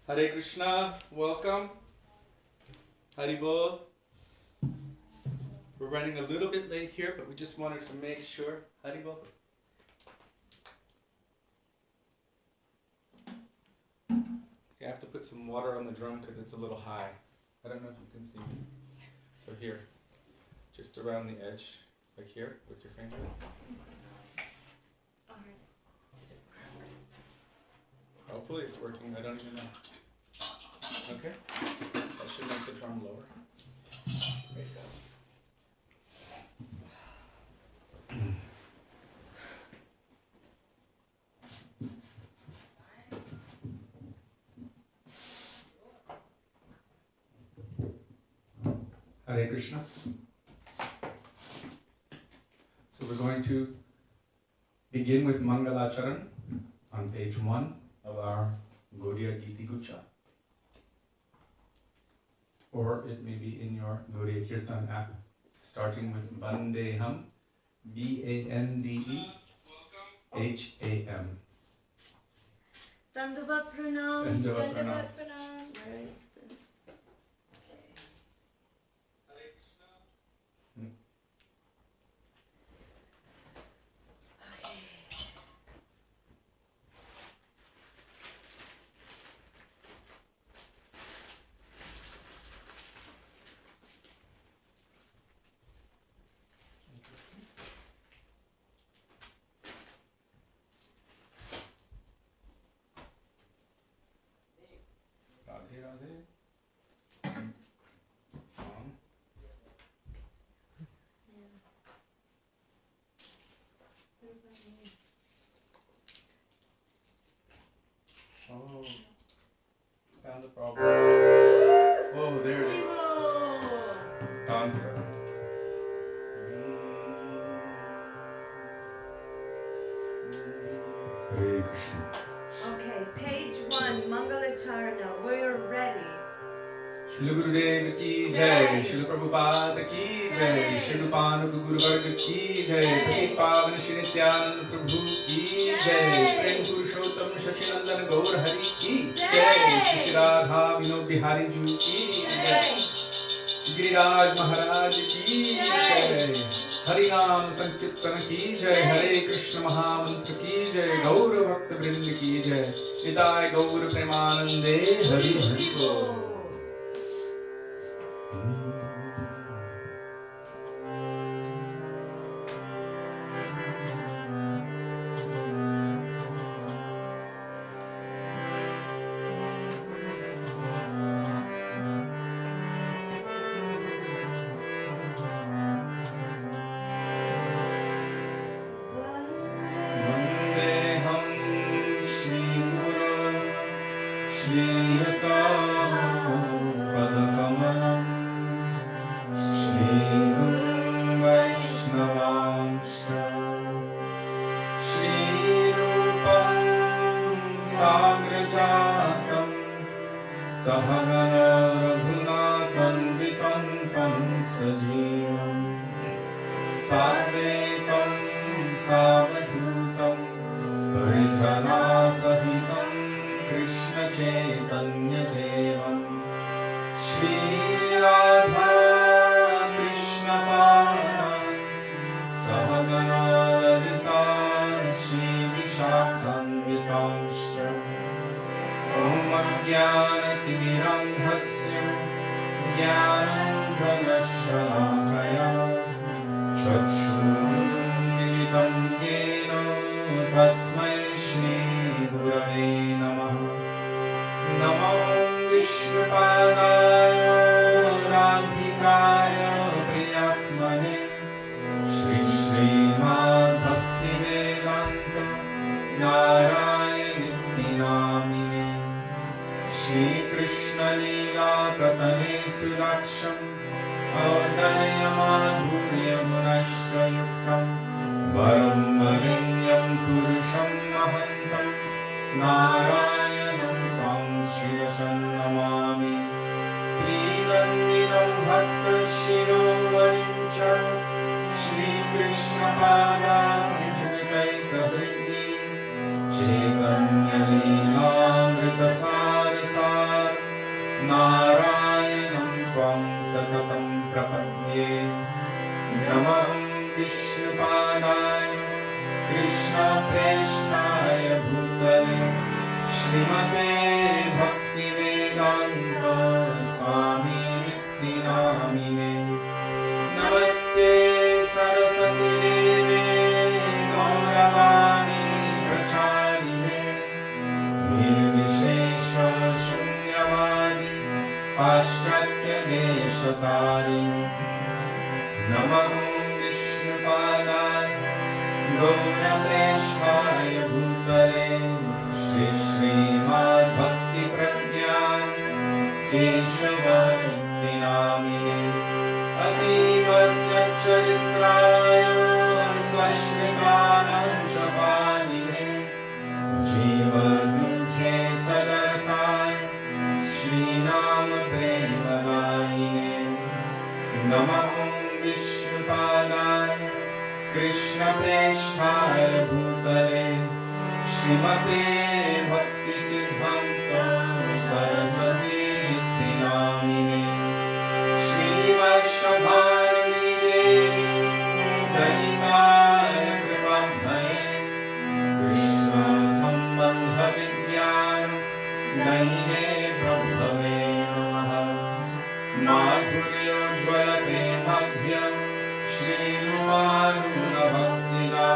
Hare Krishna, welcome. Haribol. We're running a little bit late here, but we just wanted to make sure. Haribol. You have to put some water on the drum because it's a little high. I don't know if you can see me. So here, just around the edge, like here, with your finger. Hopefully it's working, I don't even know. Okay, that should make the drum lower. There you go. Hare Krishna. So we're going to begin with Mangalacharan on page 1 of our Gaudiya Giti Gucha. Or it may be in your Gaudiya Kirtan app, starting with Bandeham, Bandeham. Dandavat Pranam. Dandavat Pranam. Oh, found the problem. Oh, there it is. Tantra. Hare Krishna. Okay, page 1, Mangalacharana. We're ready. Srila Gurudev ki jai, Srila Prabhupada ki jai, Srila Rupanuk Guruvarg ki jai, Pati Pavan Shri Nityananda Prabhu ki jai, Prem Purushottam Shachinandan Gaur Hari ki jai, Shri Radha Vinod Bihari Ju ki jai, Giriraj Maharaj ki jai, Hari Naam Sankirtan ki jai, Hare Krishna Mahamantra ki jai, Gaur Bhakta Vrind ki jai, Nitai Gaur Premanande Hari Hari Bol. Narayanam tam shirasam namami Trinandinam bhakta shirovarincha Shri Krishna pada Chaitanya Leela Amrita Sarasa Vishnupadaya Krishna Presthaya Bhutale Srimate Bhaktivedanta Swami Niti Namine Namaste Saraswati Deve Gauravani Pracharine Nirvishesha Shunyavadi Paschatya Deshatarine Namaho Vishnupadaya Gaurapresthaya Bhutale Shri Srimad Bhakti Pragyan Keshava Niti Namine Ativartya Charitraya Swashritanam Chapanine Jiva Dukhe Sadarkaya Shri Nam Premadayine Namaho Vishnupadaya Krishna Presthaya Bhutale Srimate Bhakti Siddhanta Saraswati Niti Namine Shri Vaishnava Devi Dalimaya Kripabhaye Krishna Sambandha Vidyan Daine Prabhave Namaha Madhuryo Jvala Premadhyam Shri Rumaruna Bhaktina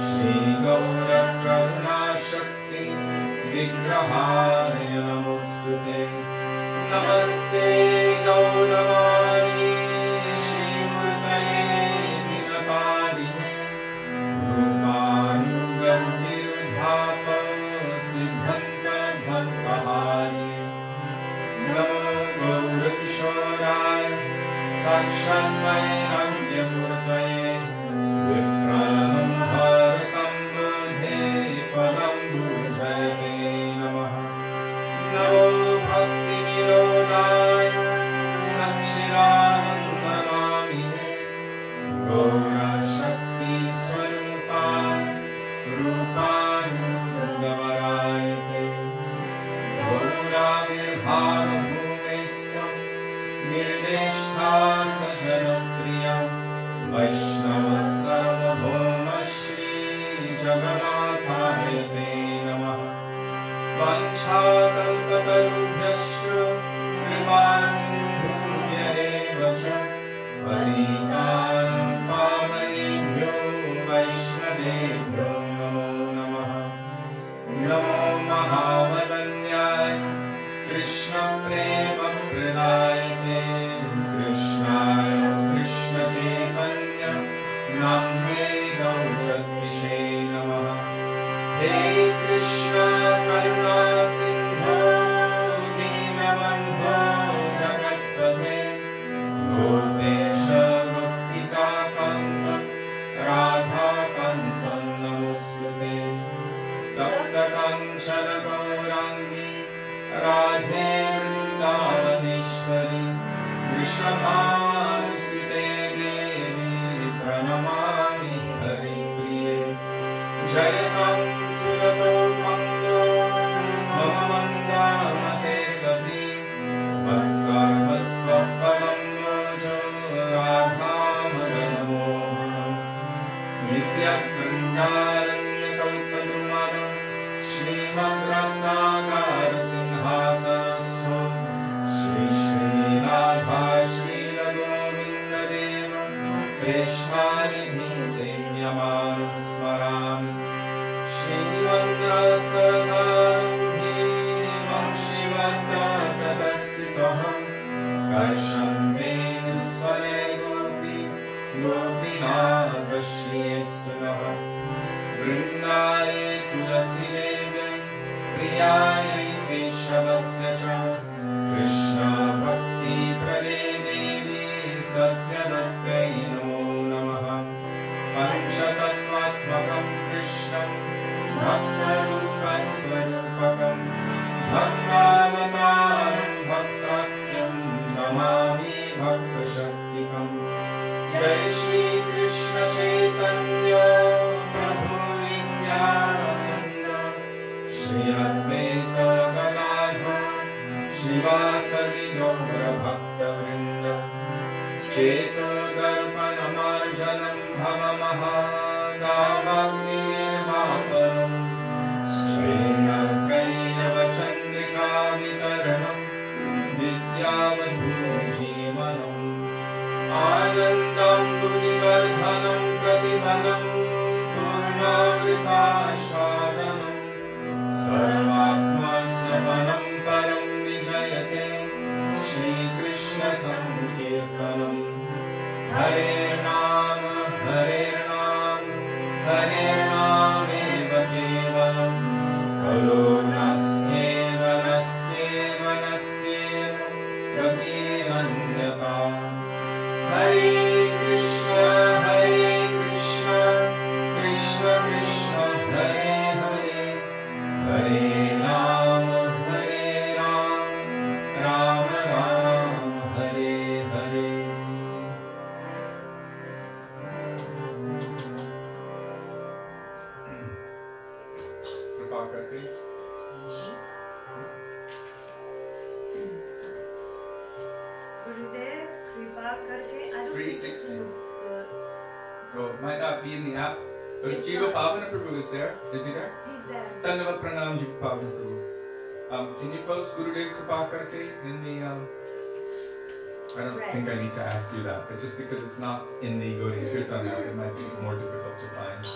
Shri Gaura Karuna Shakti Vigrahaya Namostute Namaste Gauravani Shri Murtaye Dinakarine Rupanugandirudhapa Siddhanta Bhaktahari Namo Gaura Kishoraya Sakshat Vairagya Murtaye Vipranambhara Sambodhe Padam Bhujayate Namaha Namo Bhakti Virodaya Satchidananda Namine Gaura Shakti Swarupaya Rupanugavarayate Gaura Virbhava Bhumestam Nirdeshta Sajanapriya Vaishnava Sarvabhauma Shri Jagannathaya Te Namaha Vanchakalpatarubhyascha Kripasindhubhya cha Patitanam Pavanebhyo Vaishnavebhyo Namo Namaha Namo Mahavadanyaya Krishna Prema Pradayate Krishnaya Krishna Chaitanya Namne Gauratvishe Namaha Hey Krishna Karuna Sindho Dinabandho Jagatpate Gopesha Gopika Kanta Radha Kanta Namostute Tapta Kanchana Gaurangi Radhe Vrindavaneshwari Vrishabhanusude Devi Pranamami Hari Priye Jayatam Surato Pango Mamamanda Mate Gati Vatsarvasva Padam Mojo Radha Madana Mohan Nitya Vrindaranya Kalpadumana Srimad Ratnakara Sinhasanastho Shri Shri Radha Srila Govinda Deva Preshnanidhi Sevyamanu Smarami Srimad Rasarasarambhi Vamshivadda Tatastitaham Karsham Venu Sware Gopi Gopinath Shriyestunaha Vrindaye Tulasireve Priyaye Keshavasya cha Krishna Bhakti Prade Devi Satyadatvai Namo Namaha Panchatattvatmakam Krishnam Bhaktarupasvarupakam Bhaktavataram Bhaktatyam Namami Bhaktashaktikam Jai Shri Krishna Chaitanya Prabhu Nityananda Shri Advaita Gadadhar कामाग्निर्वापरम् श्रेयकैरवचन्द्रिकावितरणम् विद्यावधूजीवनम् आनन्दं बुद्धिवर्धनं प्रतिफलं पूर्णावृताशादनम् सर्वात्मस्वपनं परं विजयते श्रीकृष्णसङ्कीर्तनम् हरे नाम हरेर्नामेव केवलं खलु नस्त्येव गतिरन्यथा हरे कृष्ण कृष्ण कृष्ण हरे हरे हरे राम राम राम हरे हरे कृपा करके Gurudev, kripa karke. I don't 360. think Oh, it might not be in the app, but if Jiva Pavana Prabhu is there, is he there? he's there. Dandavat Pranam Jiva Pavana Prabhu. Can you post Gurudev Kripa Karke in the I don't think I need to ask you that, but just because it's not in the Gaudiya Kirtan app, it might be more difficult to find.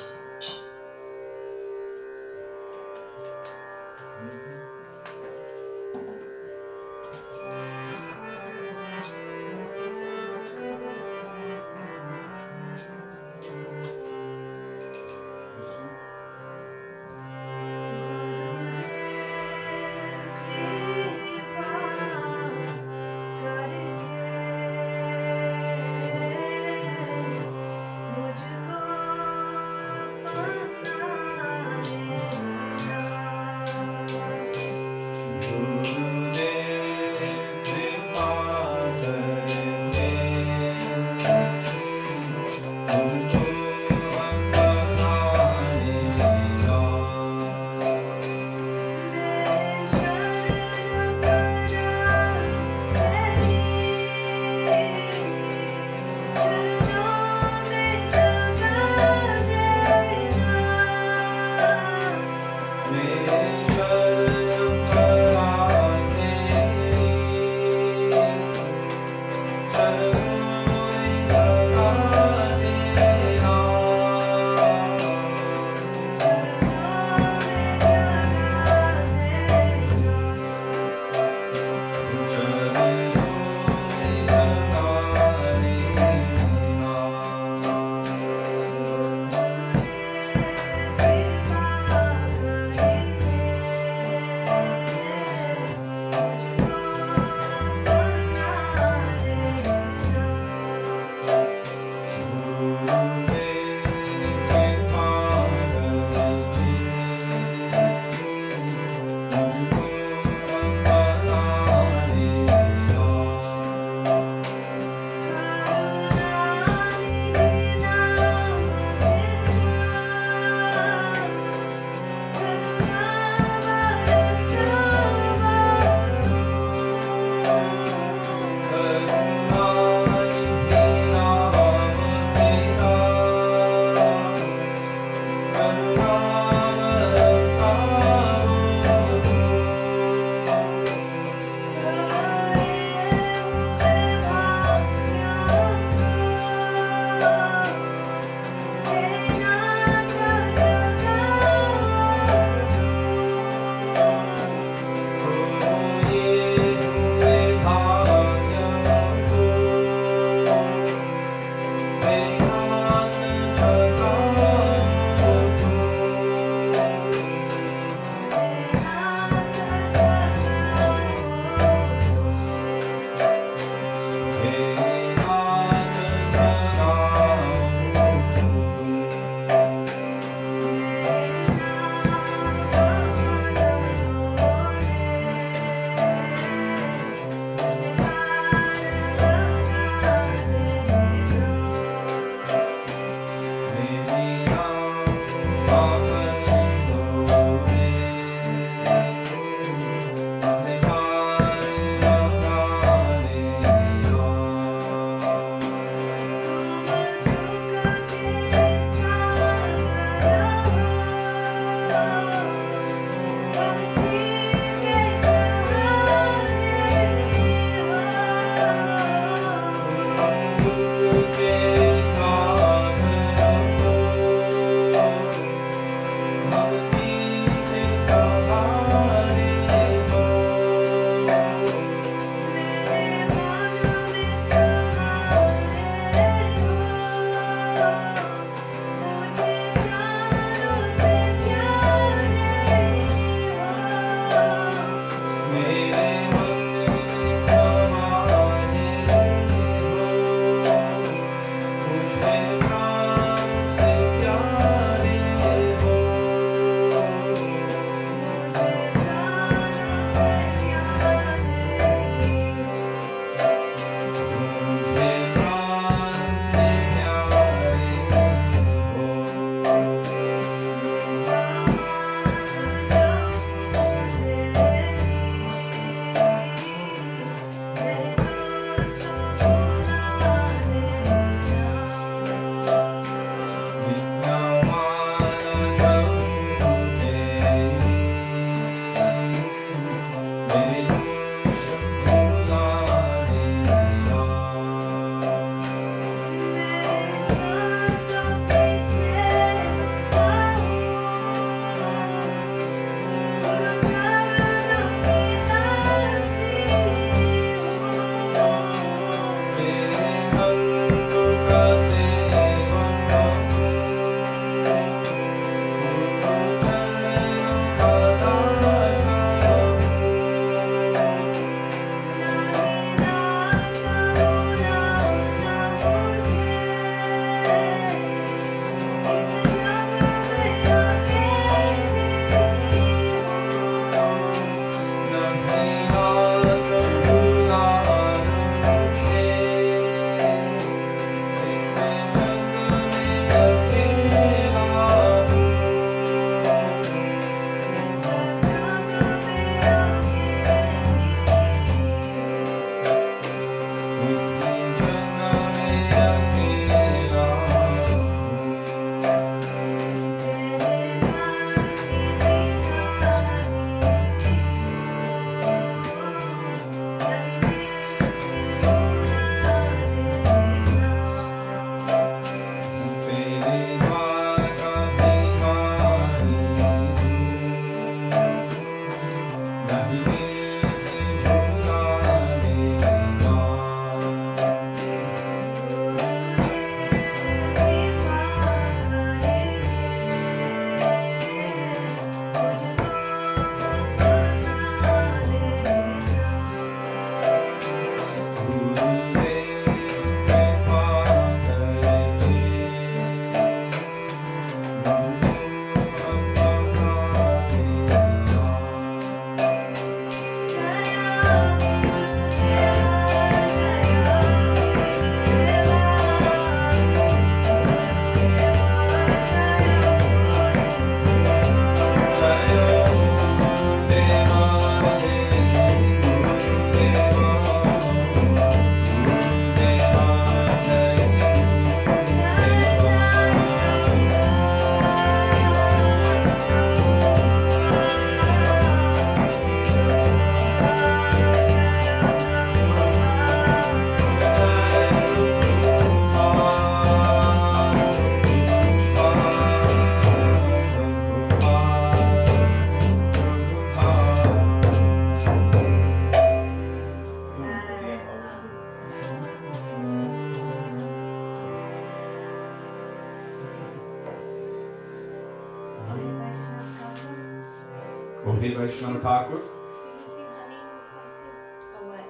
Hey Vaishnava Thakur. Did you see honey requested? Oh, what?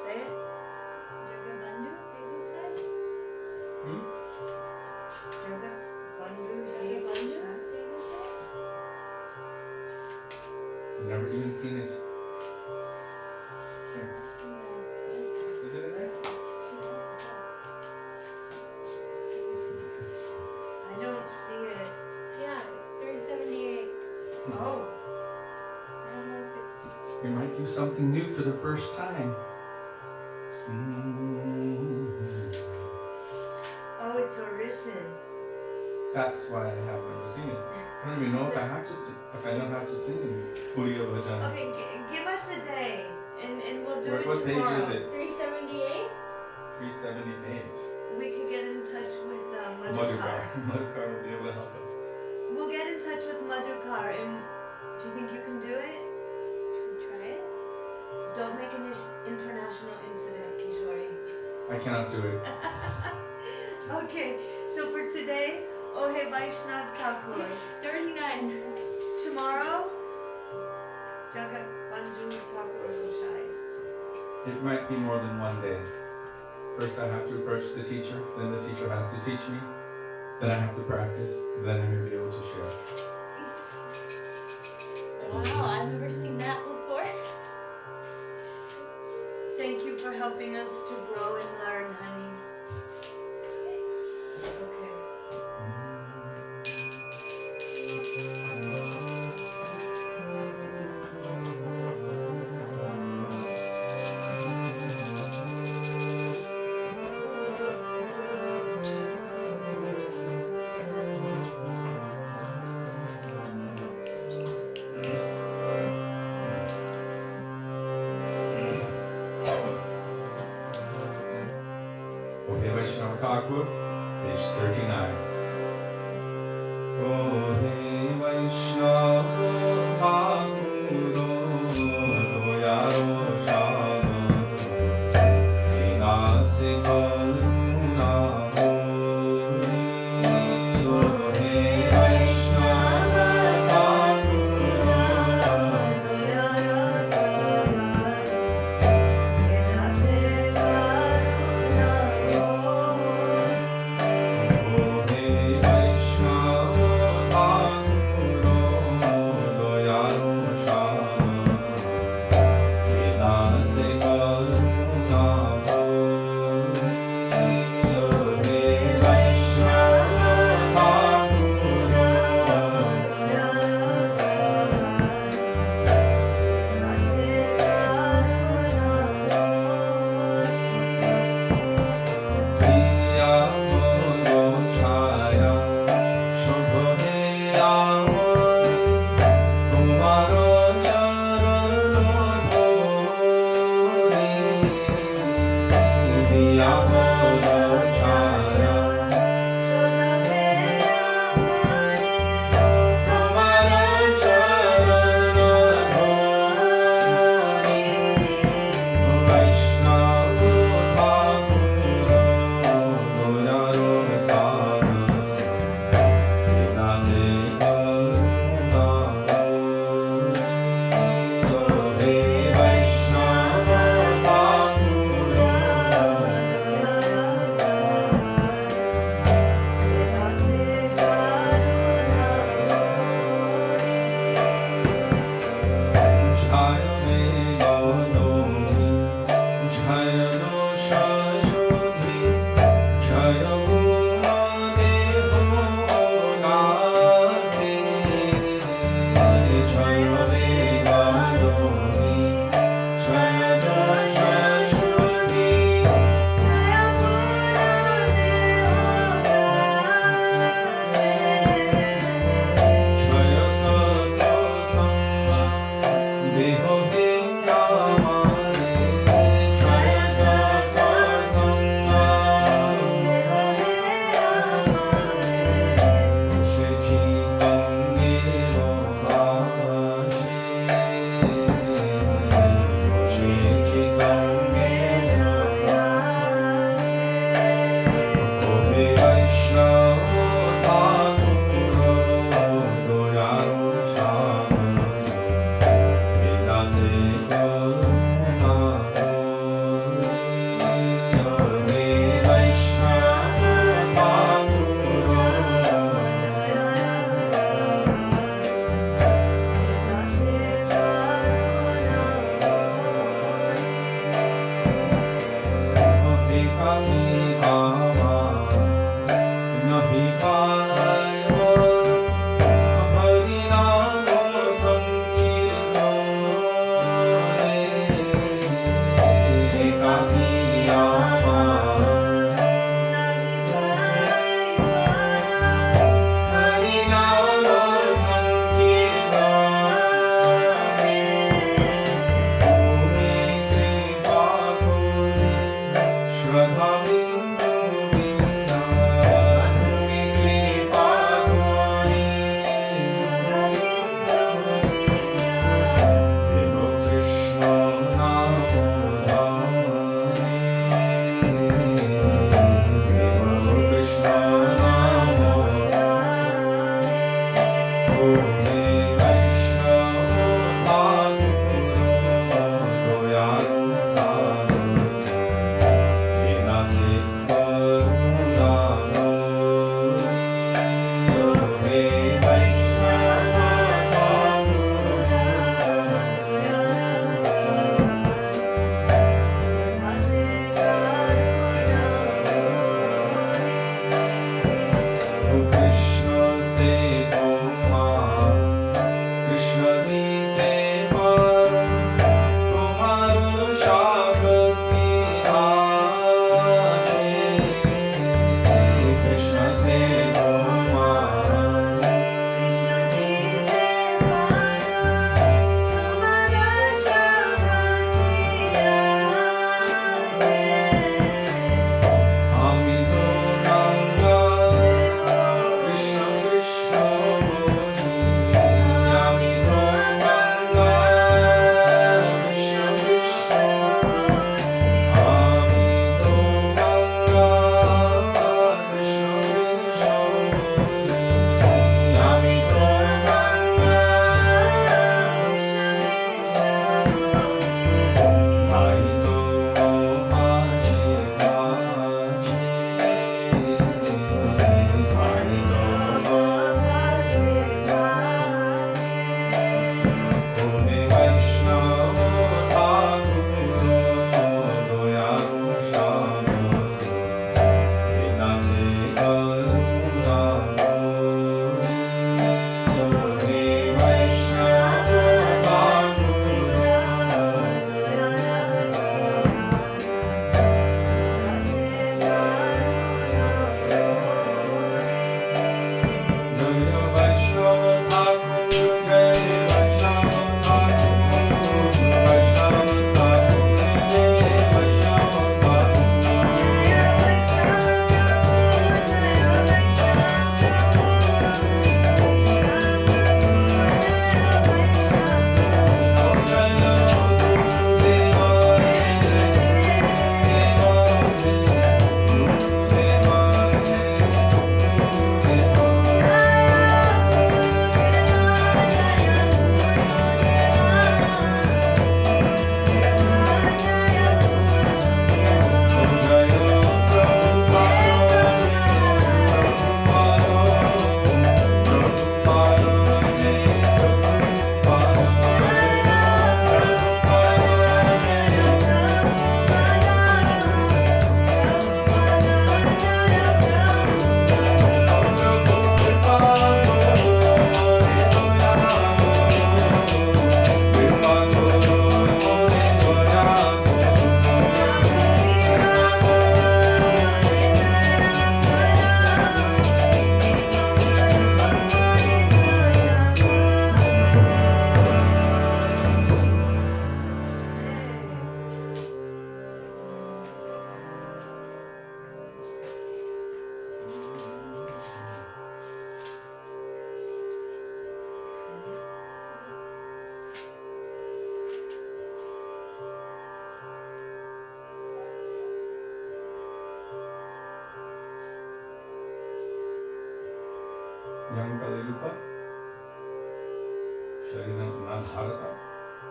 Say it. Jaga Bandhu, Prabhu said? Jaga Bandhu, Prabhu said? I've never even seen it. Here. Is it in there? I don't see it. Yeah, it's 378. Oh. I don't know if it's... We might do something new for the first time. Oh, it's Orison. That's why I have never seen it. I don't even know if I have to sing, if I don't have to sing in Puriya Bhajan. Okay, give us a day, and we'll do it What page tomorrow. is it? 378? 378. We could get in touch with Madhukar. Madhukar. Madhukar will be able to help us. We'll get in touch with Madhukar, and do you think you can do it? Try it. Don't make an international incident, Kishori. I cannot do it. Okay, so for today, Ohe Vaishnav Thakur. 39. Tomorrow, Jagat Bandhu Thakur Goshai. It might be more than one day. First I have to approach the teacher, then the teacher has to teach me, then I have to practice, then I'm going to be able to share. Wow, I've never seen that before. Thank you for helping us to grow and learn, honey. Okay. Ohe Vaishnava Thakur, page 39. Ohe Vaishnava Thakur, Doyaro Shama, Vinase Karuna Hori. Ohe Vaishnava Thakur, Ohe Vaishnava Thakur,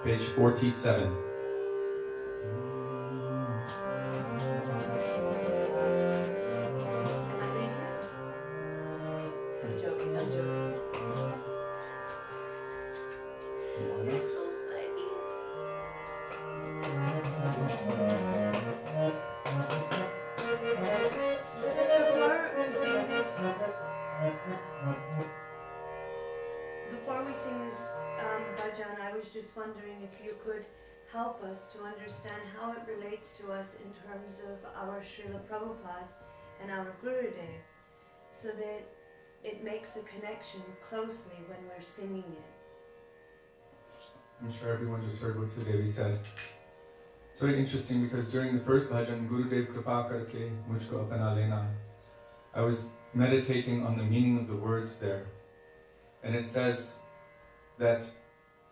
Page 47. I'm joking, I'm joking. It's so exciting. Before we sing this bhajan, I was just wondering if you could help us to understand how it relates to us in terms of our Srila Prabhupada and our Gurudev, so that it makes a connection closely when we're singing it. I'm sure everyone just heard what Sudevi said. It's very interesting because during the first bhajan, Gurudev Kripa Karke Mujhko Apna Lena, I was meditating on the meaning of the words there. And it says that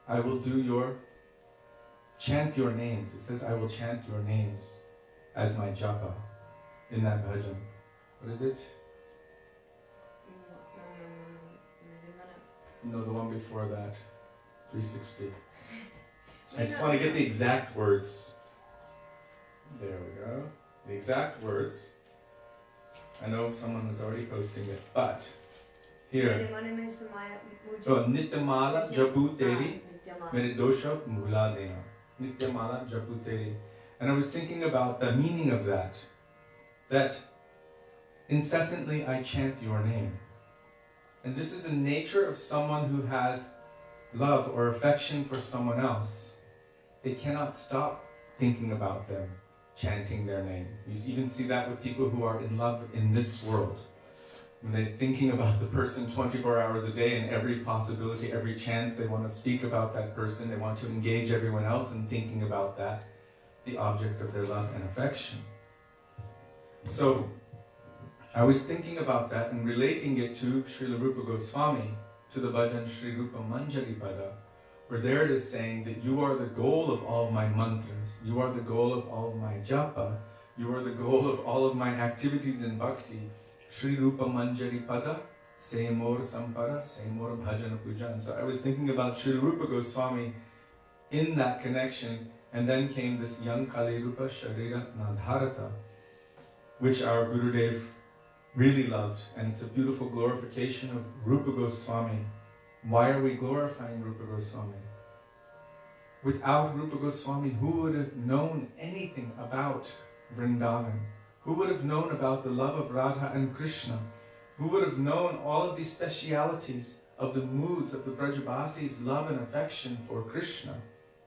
I will chant your names. It says I will chant your names as my japa in that bhajan. What is it? No, the one before that. 360. I just want to get the exact words. There we go. The exact words. I know someone was already posting it, but here. Oh, Nityamala Japu Teri Mere Dosha Mula Dena. Nityamala Japu Teri. And I was thinking about the meaning of that. That incessantly I chant your name. And this is the nature of someone who has love or affection for someone else. They cannot stop thinking about them, chanting their name. You even see that with people who are in love in this world. When they're thinking about the person 24 hours a day and every possibility, every chance they want to speak about that person, they want to engage everyone else in thinking about that, the object of their love and affection. So, I was thinking about that and relating it to Srila Rupa Goswami, to the bhajan Sri Rupa Manjari Pada, where there it is saying that you are the goal of all my mantras, you are the goal of all my japa, you are the goal of all of my activities in bhakti. Sri Rupa Manjari Pada, se mor sampara, se mor bhajana pujan. So I was thinking about Sri Rupa Goswami in that connection, and then came this young Kali Rupa Sharira Nadharata, which our Gurudev really loved, and it's a beautiful glorification of Rupa Goswami. Why are we glorifying Rupa Goswami? Without Rupa Goswami, who would have known anything about Vrindavan? Who would have known about the love of Radha and Krishna? Who would have known all of these specialities of the moods of the Brajabasi's love and affection for Krishna?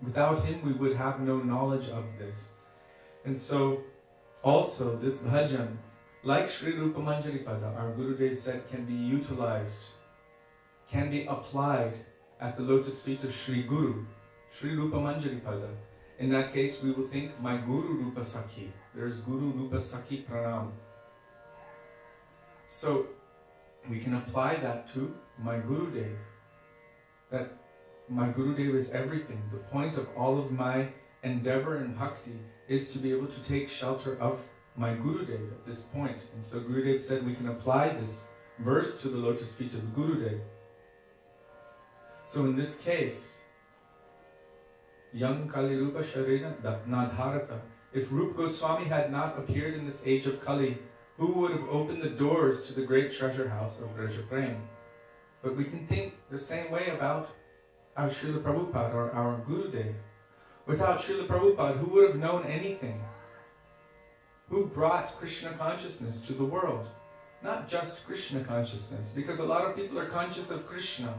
Without him, we would have no knowledge of this. And so, also, this bhajan, like Sri Rupa Manjari Pada, our Gurudev said, can be utilized, can be applied at the lotus feet of Sri Guru, Sri Rupa Manjari Pada. In that case, we will think, my Guru Rupa Sakhi. There is Guru Rupa Sakhi Pranam. So, we can apply that to my Gurudev. That my Gurudev is everything. The point of all of my endeavor in bhakti is to be able to take shelter of my Gurudev at this point. And so Gurudev said we can apply this verse to the lotus feet of the Gurudev. So in this case, young Kali Rupa Sharira Nadharata, if Rupa Goswami had not appeared in this age of Kali, who would have opened the doors to the great treasure house of Braja Prem? But we can think the same way about our Srila Prabhupada or our Gurudev. Without Srila Prabhupada, who would have known anything? Who brought Krishna consciousness to the world? Not just Krishna consciousness, because a lot of people are conscious of Krishna,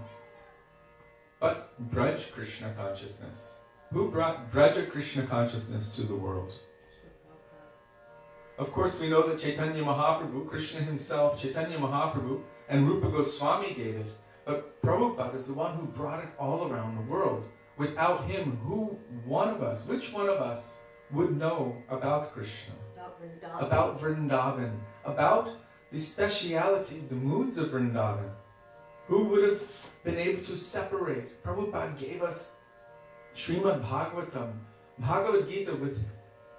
but Braj Krishna consciousness. Who brought Braja Krishna consciousness to the world? Of course, we know that Chaitanya Mahaprabhu, Krishna himself, Chaitanya Mahaprabhu, and Rupa Goswami gave it. But Prabhupada is the one who brought it all around the world. Without him, which one of us would know about Krishna? About Vrindavan. About the speciality, the moods of Vrindavan. Who would have been able to separate? Prabhupada gave us Srimad Bhagavatam, Bhagavad Gita with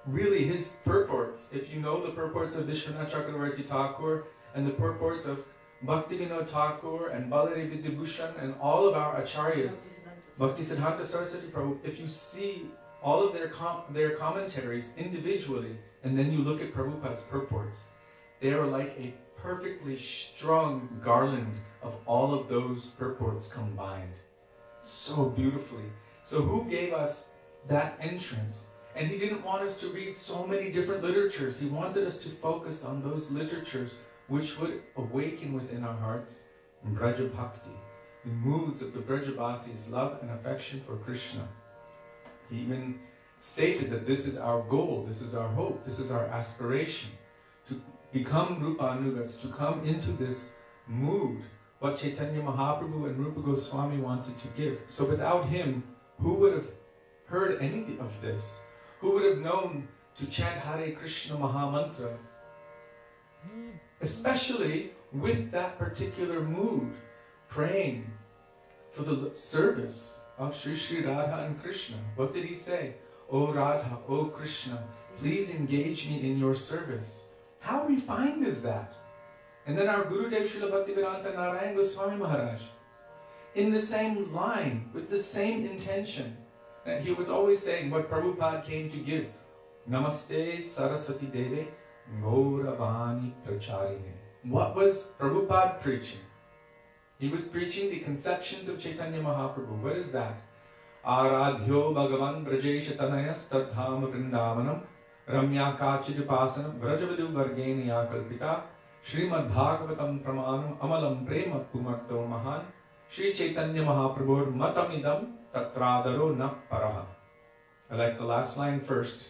really his purports. If you know the purports of Vishwanath Chakravarti Thakur and the purports of Bhaktivedanta Thakur and Balari Vidyabhushan and all of our acharyas, Bhaktisiddhanta Saraswati Prabhu, if you see all of their commentaries individually and then you look at Prabhupada's purports, they are like a perfectly strung garland of all of those purports combined. So beautifully. So who gave us that entrance? And he didn't want us to read so many different literatures. He wanted us to focus on those literatures which would awaken within our hearts Braja Bhakti, the moods of the Brajabasi's love and affection for Krishna. He even stated that this is our goal, this is our hope, this is our aspiration, to become Rupanugas, to come into this mood, what Chaitanya Mahaprabhu and Rupa Goswami wanted to give. So without him, who would have heard any of this? Who would have known to chant Hare Krishna Maha Mantra? Especially with that particular mood, praying for the service of Sri Sri Radha and Krishna. What did he say? O Radha, O Krishna, please engage me in your service. How refined is that? And then our Gurudev Srila Bhaktivedanta Narayan Goswami Maharaj, in the same line, with the same intention. And he was always saying what Prabhupada came to give. Namaste Saraswati Deve Gauravani Pracharine. What was Prabhupada preaching? He was preaching the conceptions of Chaitanya Mahaprabhu. What is that? Aradhyo Bhagavan Brajesha Tanayas Tadham Vrindavanam Ramya Kachidupasanam Vrajavadu Vargeniya Kalpita Srimad Bhagavatam Pramanam Amalam Prema Pumarto Mahan Shri Chaitanya Mahaprabhu Matamidam Tatradaro Na Paraha. I like the last line first.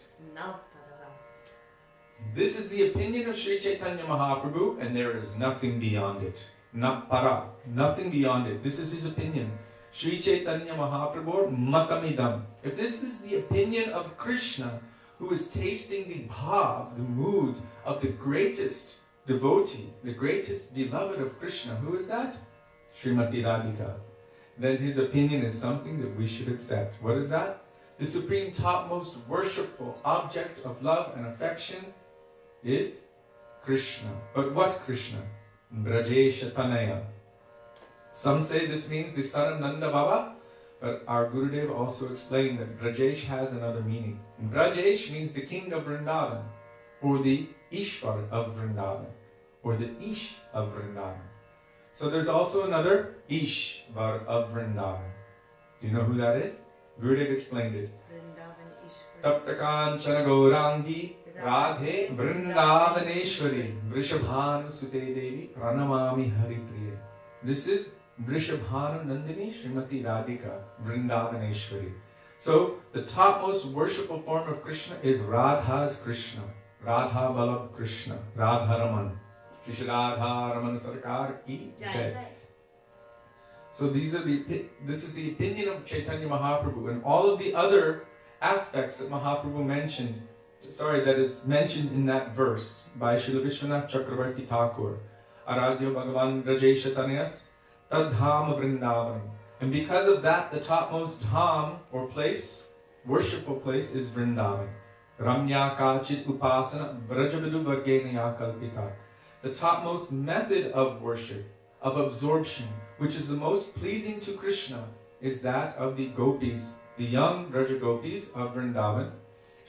This is the opinion of Sri Chaitanya Mahaprabhu, and there is nothing beyond it. Na para, nothing beyond it. This is his opinion. Sri Chaitanya Mahaprabhu Matamidam. If this is the opinion of Krishna, who is tasting the bhav, the moods of the greatest devotee, the greatest beloved of Krishna, who is that? Srimati Radhika. Then his opinion is something that we should accept. What is that? The supreme topmost worshipful object of love and affection is Krishna. But what Krishna? Brajesha Tanaya. Some say this means the son of Nanda Baba, but our Gurudev also explained that Brajesh has another meaning. Brajesh means the king of Vrindavan, or the Ishvar of Vrindavan, or the Ish of Vrindavan. So there's also another Ishvar of Vrindavan. Do you know who that is? Gurudev explained it. Taptakanchana Gaurangi Radhe Vrindavaneshwari Vrishabhanu Sute Devi Pranamami Haripriye. This is Vrishabhanu Nandini Srimati Radhika Vrindavaneshwari. So the topmost worshipful form of Krishna is Radha's Krishna. Radha Balab Krishna. Radha Raman. Shri Radha Raman Sarkar Ki Jai. So this is the opinion of Chaitanya Mahaprabhu, and all of the other aspects that Mahaprabhu mentioned, that is mentioned in that verse by Srila Vishwanath Chakravarti Thakur. Aradhyo Bhagavan Brajesha Tanayas Tadham Vrindavan. And because of that, the topmost dham or place, worshipful place, is Vrindavan. Ramya Kachit Upasana Vrajavidu Vargeniya Kalpita. The topmost method of worship, of absorption, which is the most pleasing to Krishna, is that of the gopis, the young Vraja gopis of Vrindavan.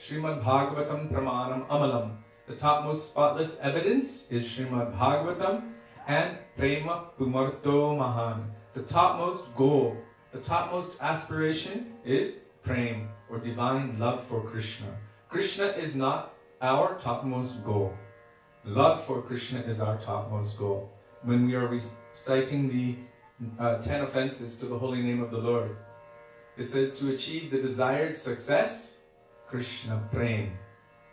Srimad Bhagavatam Pramanam Amalam. The topmost spotless evidence is Srimad Bhagavatam and Prema Pumarto Mahan. The topmost goal, the topmost aspiration is Prem, or divine love for Krishna. Krishna is not our topmost goal. Love for Krishna is our topmost goal. When we are reciting the 10 offenses to the holy name of the Lord, it says to achieve the desired success, Krishna Prem.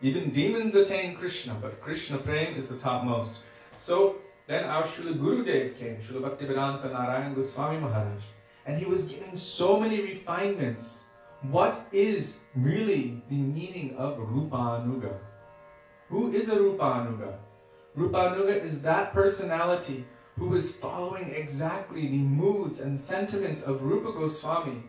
Even demons attain Krishna, but Krishna Prem is the topmost. So then our Srila Gurudev came, Srila Bhaktivedanta Narayan Goswami Maharaj, and he was giving so many refinements. What is really the meaning of Rupanuga? Who is a Rupanuga? Rupanuga is that personality who is following exactly the moods and sentiments of Rupa Goswami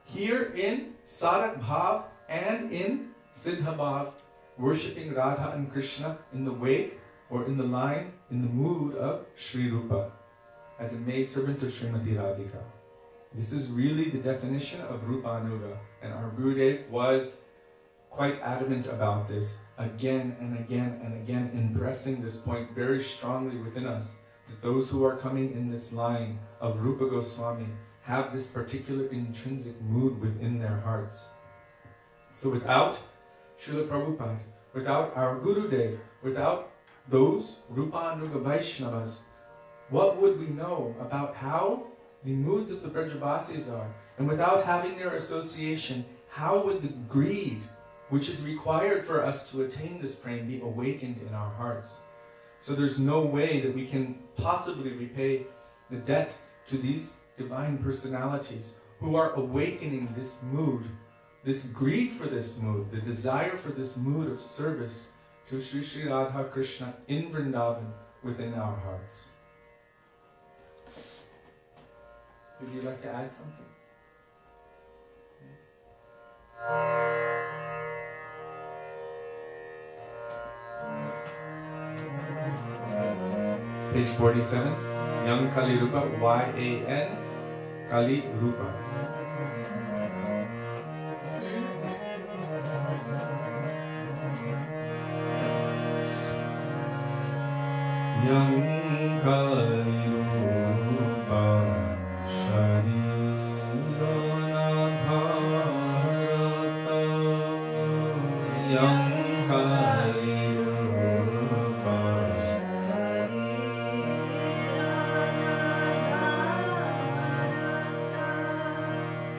here in Sarak Bhav and in Siddha Bhav, worshipping Radha and Krishna in the wake or in the line, in the mood of Sri Rupa as a maidservant of Srimati Radhika. This is really the definition of Rupanuga, and our Gurudev was quite adamant about this again and again and again, impressing this point very strongly within us, that those who are coming in this line of Rupa Goswami have this particular intrinsic mood within their hearts. So without Srila Prabhupada, without our Gurudev, without those Rupanuga Vaishnavas, what would we know about how the moods of the Brajabasis are? And without having their association, how would the greed which is required for us to attain this prem be awakened in our hearts? So there's no way that we can possibly repay the debt to these divine personalities who are awakening this mood, this greed for this mood, the desire for this mood of service to Sri Sri Radha Krishna in Vrindavan within our hearts. Would you like to add something? Page 47, Young Kali Rupa, Y-A-N, Kali Rupa. Yang Kali Rupa Shariranavarata. Yang Kali Rupa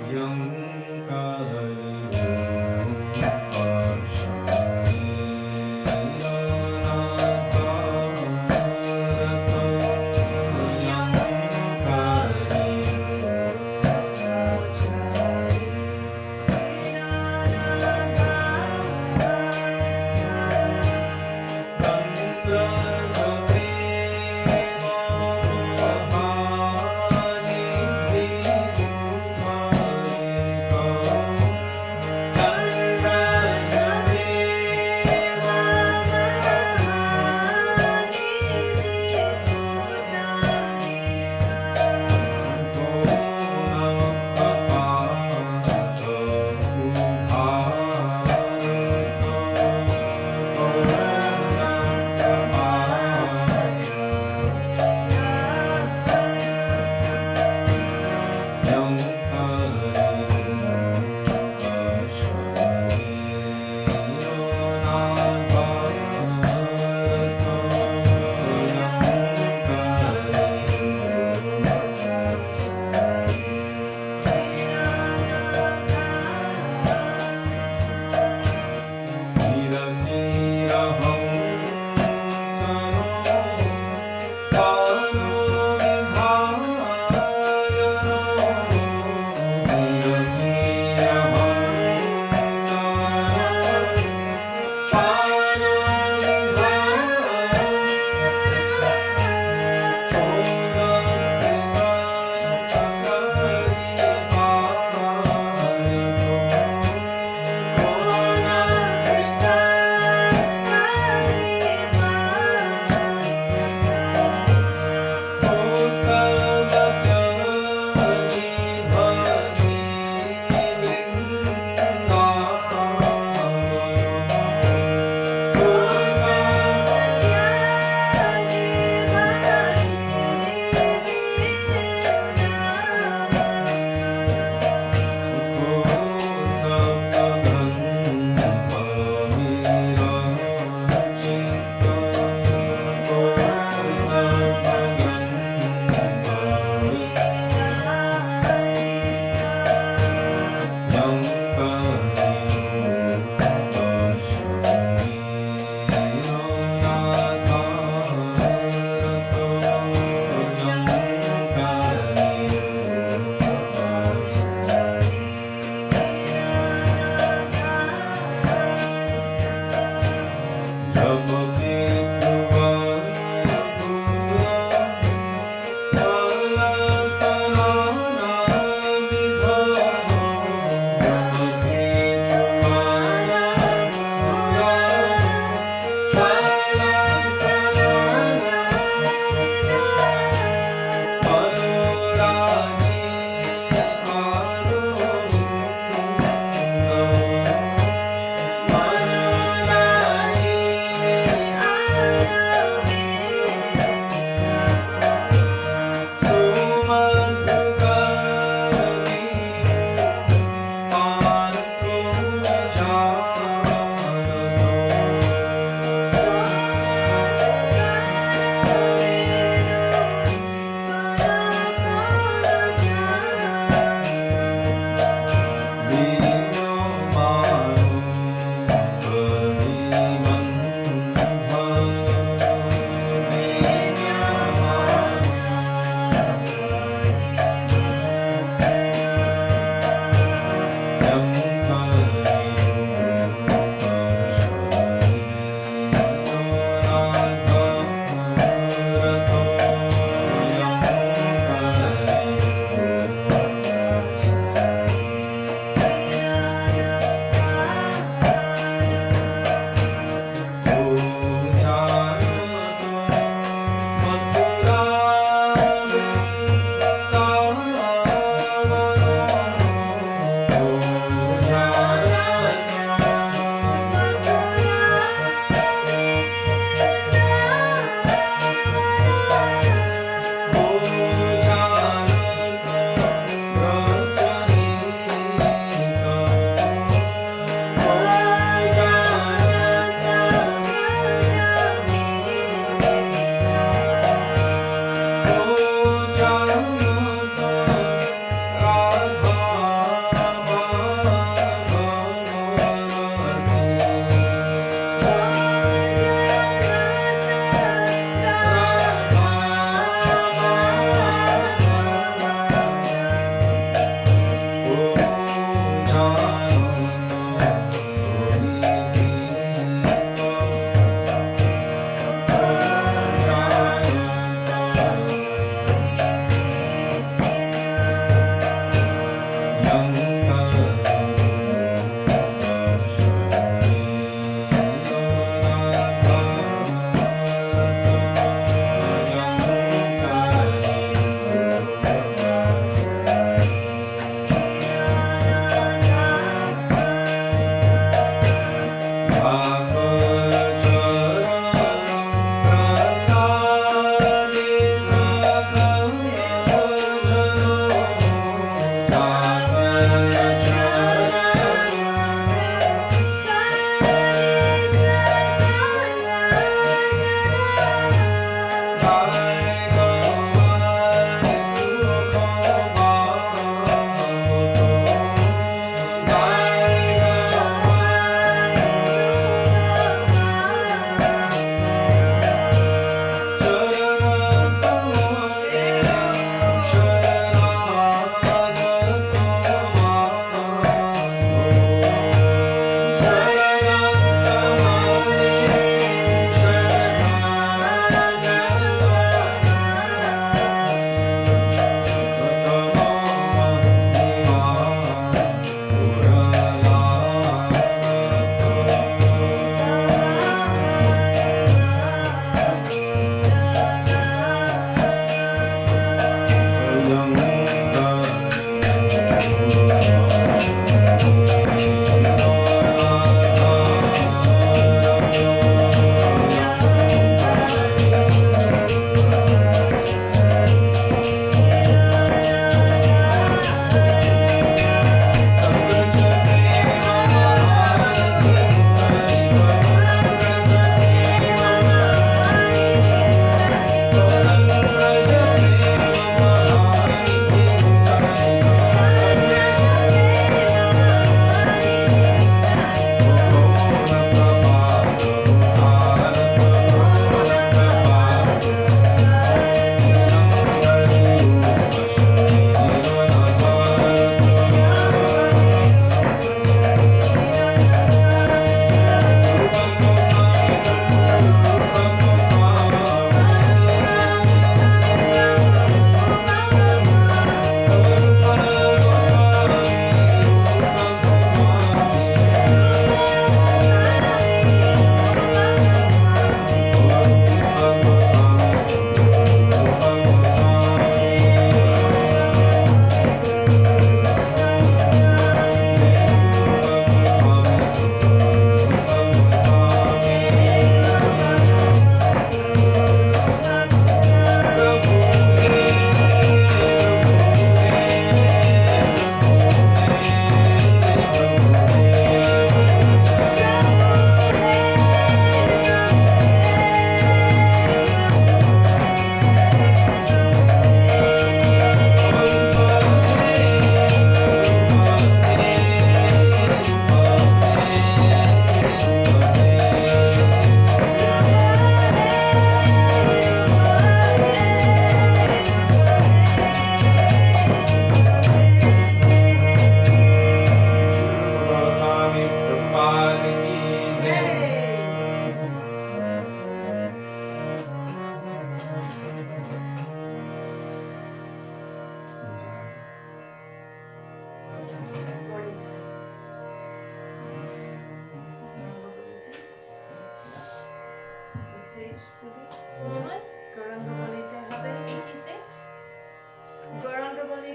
Yang Kali Rupa Shariranavarata. Yang Kali Yang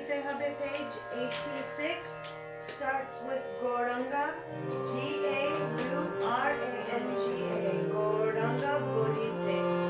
Gita Habe page 86 starts with Gauranga, Gauranga, Gauranga Bodhite.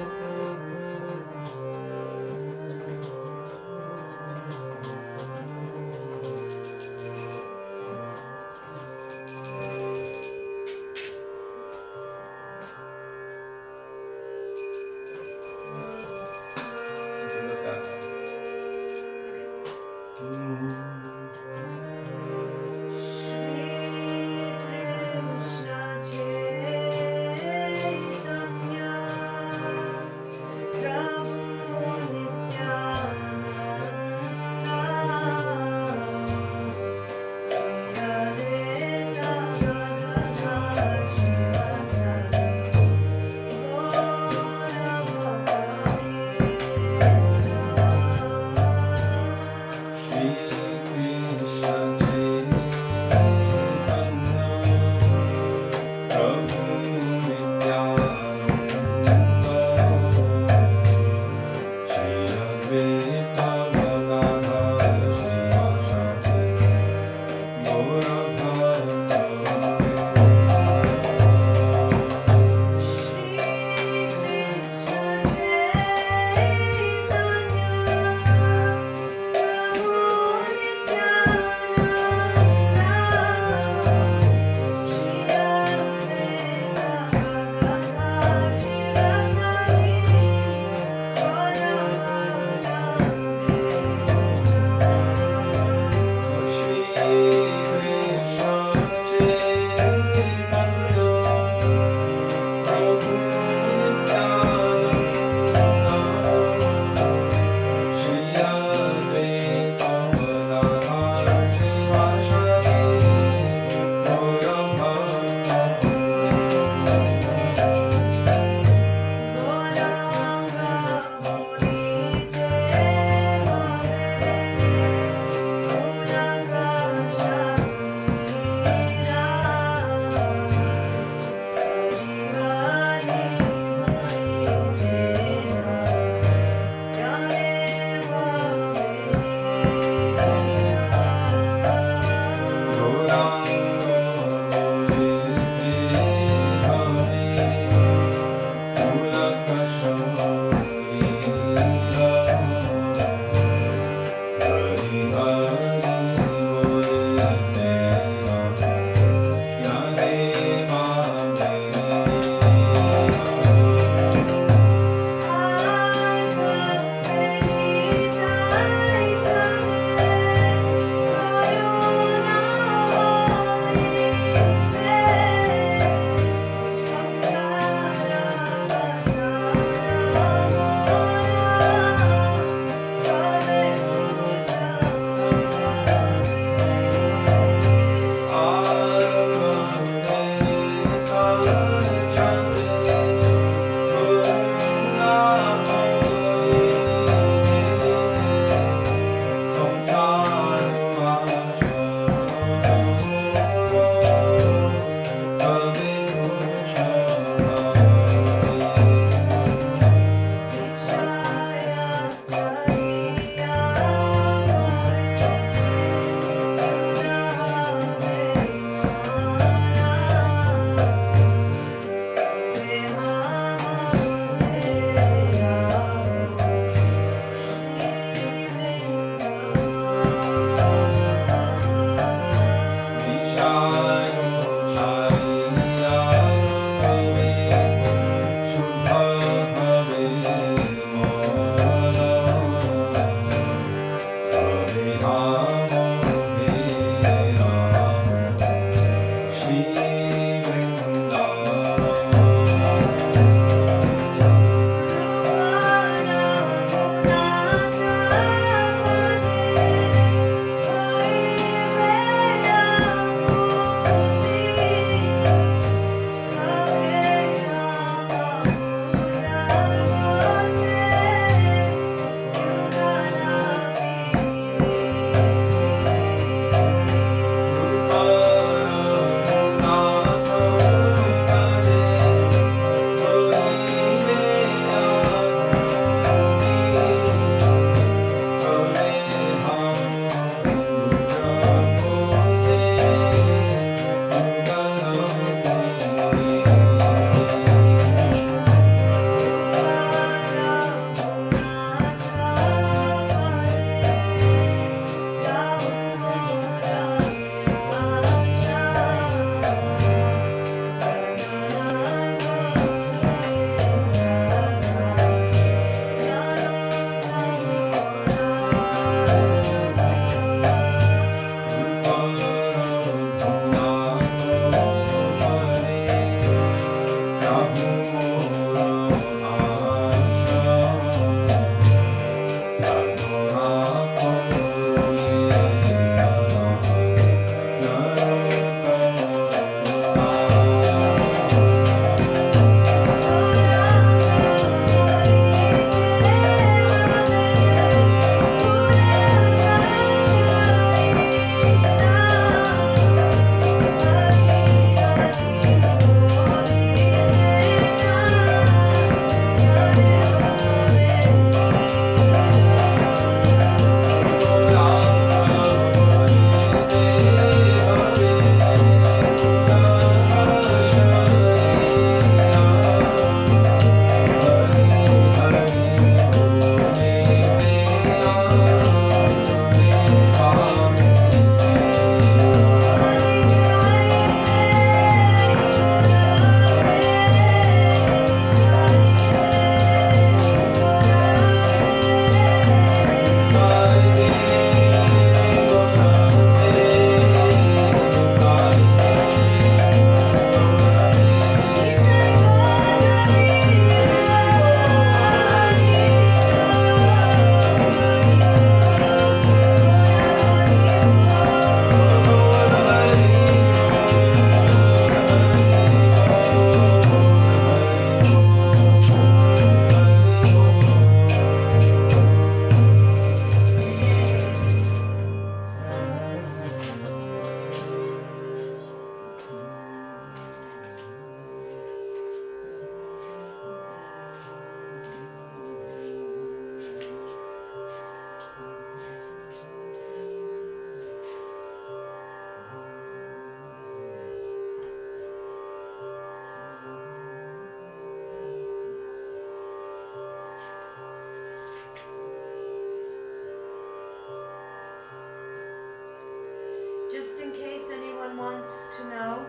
in case anyone wants to know,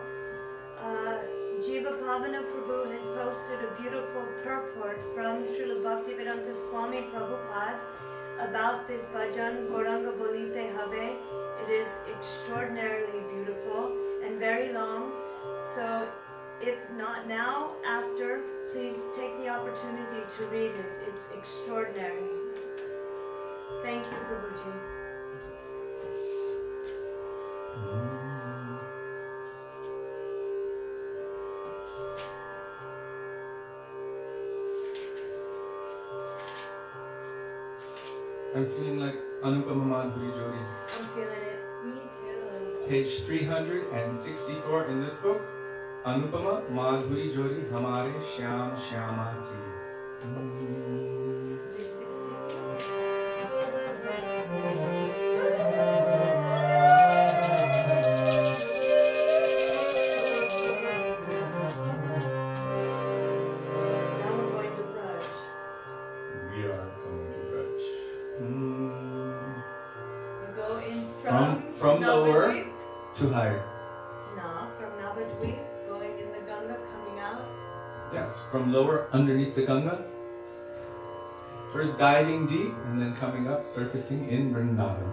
Jiva Pavana Prabhu has posted a beautiful purport from Srila Bhaktivedanta Swami Prabhupada about this bhajan Gauranga Bolite Have. It is extraordinarily beautiful and very long. So if not now, after, please take the opportunity to read it. It's extraordinary. Thank you, Prabhuji. I'm feeling like Anupama Madhuri Jodi. I'm feeling it. Me too. Page 364 in this book. Anupama Madhuri Jodi Hamare Shyam Shyama Ki. Page 64. Now we're going to brunch. We are going to brunch. We go in From lower Navadvip. to higher. No, from Navadvip, going in the Ganga, coming out. Yes, from lower underneath the Ganga. First diving deep and then coming up, surfacing in Vrindavan.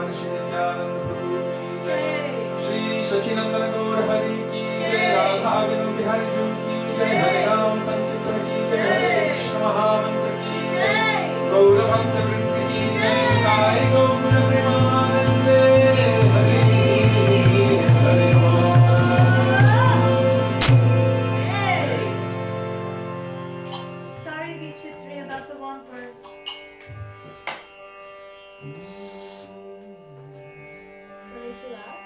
Pavan Shri Nityananda Prabhu ki jai, Shri Sachinandana Gaur Hari ki jai, Radha Vinu Bihari Ju ki jai, Hare Ram Sankirtan ki jai, Hare Krishna Mahamantra ki jai, Gaura Bhakta Vrinda ki jai, Sai Gaura Premanande, Hare Hare Om. Sorry, Vichitri, about the one verse. Were they too loud?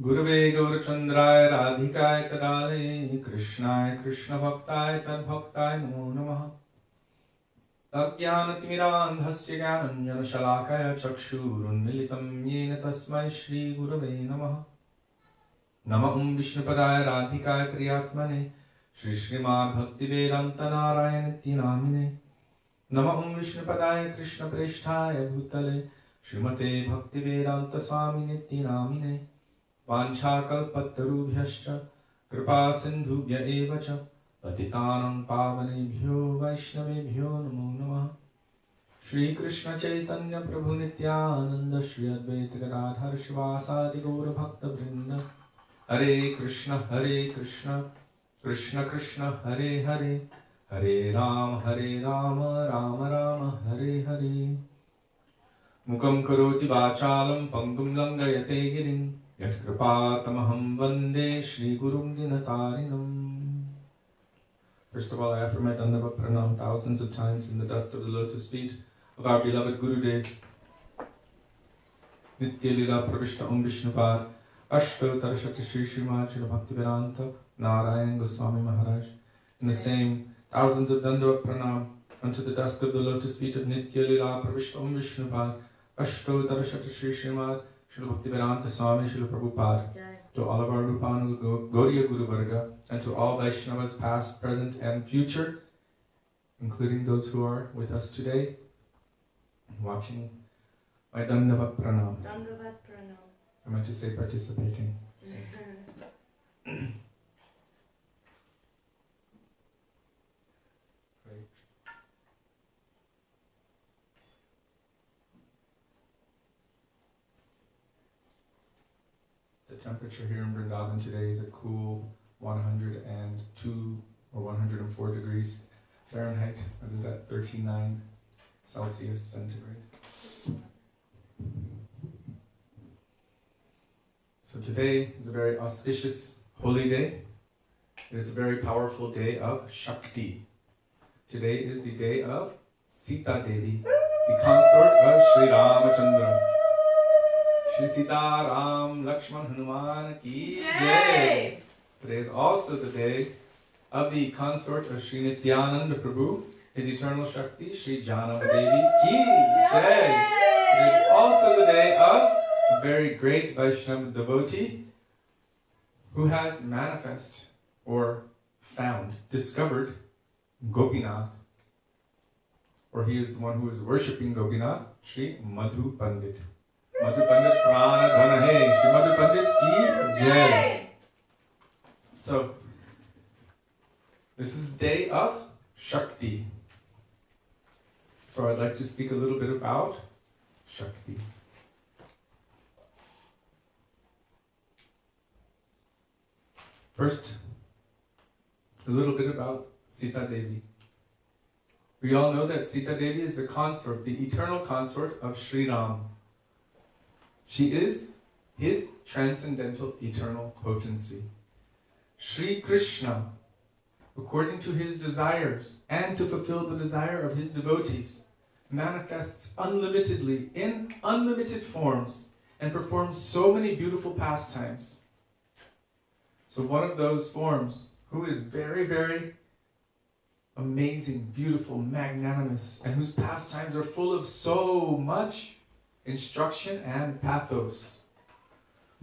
Gurave Gaurachandraya Radhikaya Tadale Krishnaya Krishna Bhaktāya Tadbhaktāya Namo Namaha Ajnanatimidandhasya Jnananjana Shalakaya Chakshurunmilitam Yena Tasmai Shri Gurave Namaha Namah Vishnupadaya Radhikaya Priyatmane Shri Srimad Bhaktivedanta Narayan Nityanamine Namah Vishnupadaya Krishna Presthaya Bhutale Srimate Bhaktivedanta Swami Nityanamine Vanchakalpatarubhyascha Kripa Sindhubhya evacha Patitanam Pavanebhyo Vaishnavebhyo Namo Namah Shri Krishna Chaitanya Prabhu Nityananda Shri Advaita Gadadhar Shivasadi Gaura Bhakta Vrinda Hare Krishna Krishna Krishna Hare Hare Hare Rama Rama Rama Hare Hare Mukam Karoti Vachalam Pangum Langayate Girim Yat Kripatamaham Vande Shri Gurum Dinatarinam. First of all, I offer my Dandava Pranam thousands of times in the dust of the lotus feet of our beloved Gurudev. Nitya Lila Pravishta Vishnupad astottara Shri Srimad Srila Bhaktivedanta Narayan Goswami Maharaj. In the same thousands of Dandava Pranam unto the dust of the lotus feet of Nitya Lila Pravishta Vishnupad astottara Shri Srimad Srila Bhaktivedanta Swami Srila Prabhupada, to all of our Rupanu Gauriya Guru Varga, and to all Vaishnavas past, present, and future, including those who are with us today, watching my Dandavat Pranam. Dandavat Pranam. I meant to say participating. The temperature here in Vrindavan today is a cool 102 or 104 degrees Fahrenheit. That is at 39 Celsius centigrade. So today is a very auspicious holy day. It is a very powerful day of Shakti. Today is the day of Sita Devi, the consort of Sri Ramachandra. Shri Sita Ram Lakshman Hanuman Ki Jai. Today is also the day of the consort of Sri Nityananda Prabhu, His Eternal Shakti, Sri Janama Devi Ki Jai. It is also the day of a very great Vaishnava devotee who has manifest or found, discovered Gopinath, or he is the one who is worshipping Gopinath, Sri Madhu Pandit. Madhu Pandit Prana Dhana Hai, Sri Madhu Pandit Ki Jai. So, this is the day of Shakti. So I'd like to speak a little bit about Shakti. First, a little bit about Sita Devi. We all know that Sita Devi is the consort, the eternal consort of Sri Ram. She is his transcendental eternal potency. Sri Krishna, according to his desires and to fulfill the desire of his devotees, manifests unlimitedly in unlimited forms and performs so many beautiful pastimes. So one of those forms, who is very, very amazing, beautiful, magnanimous, and whose pastimes are full of so much instruction and pathos,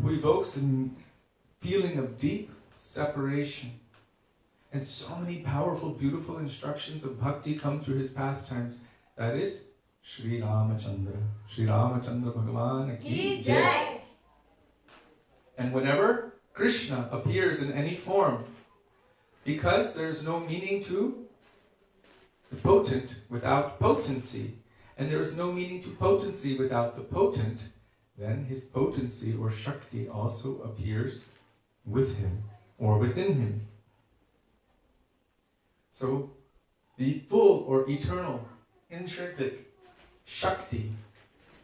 who evokes a feeling of deep separation. And so many powerful, beautiful instructions of bhakti come through his pastimes. That is Sri Ramachandra. Sri Ramachandra Bhagavan Ki Jai. And whenever Krishna appears in any form, because there's no meaning to the potent without potency, and there is no meaning to potency without the potent, then his potency or Shakti also appears with him or within him. So, the full or eternal, intrinsic Shakti,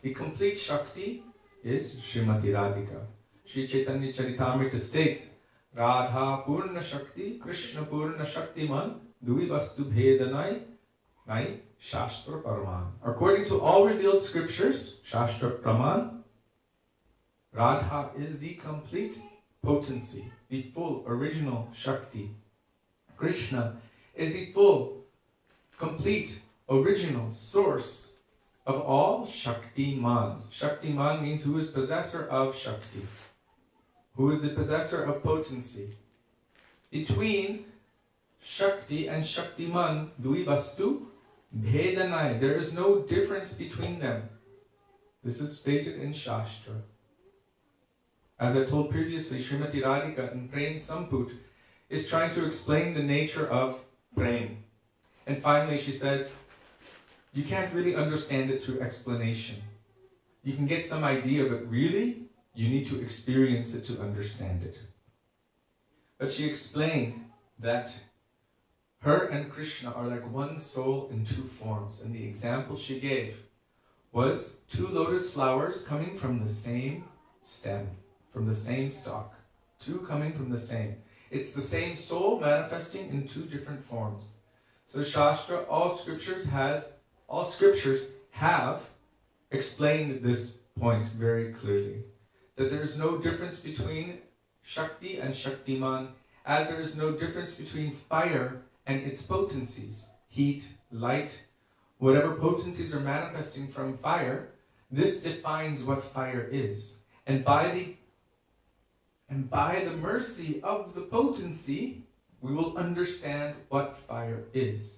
the complete Shakti is Srimati Radhika. Sri Chaitanya Charitamrita states, Radha Purna Shakti, Krishna Purna Shaktiman, Dui Vastu Bhedanai, Nai Shastra Paraman. According to all revealed scriptures, Shastra Praman, Radha is the complete potency, the full original Shakti. Krishna is the full, complete, original source of all Shaktimans. Shaktiman means who is possessor of Shakti, who is the possessor of potency. Between Shakti and Shaktiman, Dui Vastu Bhedanai, there is no difference between them. This is stated in Shastra. As I told previously, Srimati Radhika in Prem Samput is trying to explain the nature of Prem. And finally she says, you can't really understand it through explanation. You can get some idea, but really, you need to experience it to understand it. But she explained that her and Krishna are like one soul in two forms. And the example she gave was two lotus flowers coming from the same stem, from the same stalk. Two coming from the same. It's the same soul manifesting in two different forms. So Shastra, all scriptures have explained this point very clearly. That there is no difference between Shakti and Shaktiman, as there is no difference between fire and its potencies. Heat, light, whatever potencies are manifesting from fire, this defines what fire is. And by the mercy of the potency, we will understand what fire is.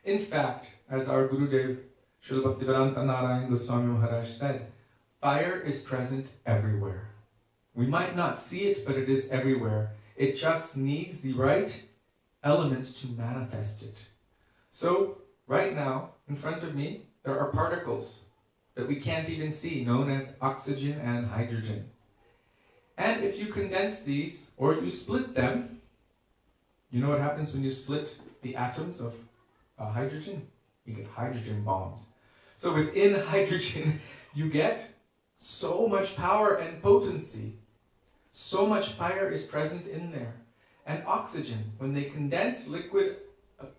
In fact, as our Gurudev, Srila Bhaktivedanta Narayan Goswami Maharaja said, fire is present everywhere. We might not see it, but it is everywhere. It just needs the right elements to manifest it. So, right now, in front of me, there are particles that we can't even see, known as oxygen and hydrogen. And if you condense these, or you split them, you know what happens when you split the atoms of hydrogen? You get hydrogen bombs. So within hydrogen, you get so much power and potency. So much fire is present in there. And oxygen, when they condense liquid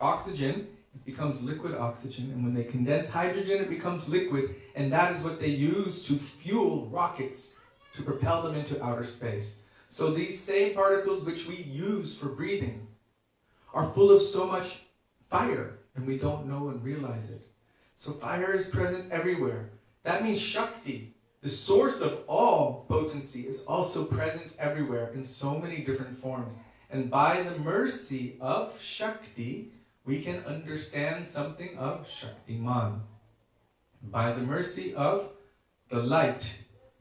oxygen, it becomes liquid oxygen. And when they condense hydrogen, it becomes liquid. And that is what they use to fuel rockets, to propel them into outer space. So these same particles which we use for breathing are full of so much fire, and we don't know and realize it. So fire is present everywhere. That means Shakti, the source of all potency, is also present everywhere in so many different forms. And by the mercy of Shakti, we can understand something of Shaktiman. By the mercy of the light,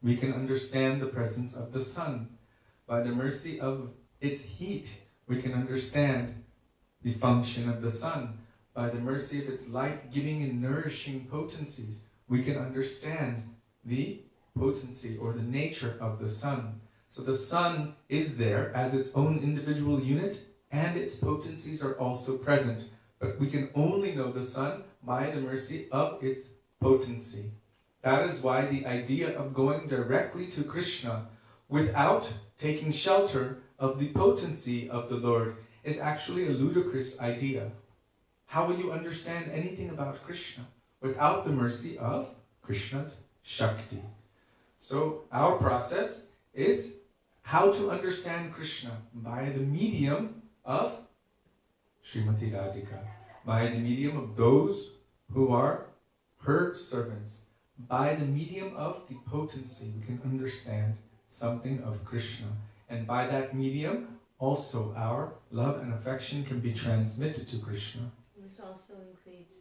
we can understand the presence of the sun. By the mercy of its heat, we can understand the function of the sun. By the mercy of its life-giving and nourishing potencies, we can understand the potency or the nature of the sun. So the sun is there as its own individual unit, and its potencies are also present. But we can only know the sun by the mercy of its potency. That is why the idea of going directly to Krishna without taking shelter of the potency of the Lord is actually a ludicrous idea. How will you understand anything about Krishna without the mercy of Krishna's Shakti? So our process is how to understand Krishna by the medium of Srimati Radhika. by the medium of those who are her servants. By the medium of the potency, we can understand something of Krishna. And by that medium, also our love and affection can be transmitted to Krishna. This also includes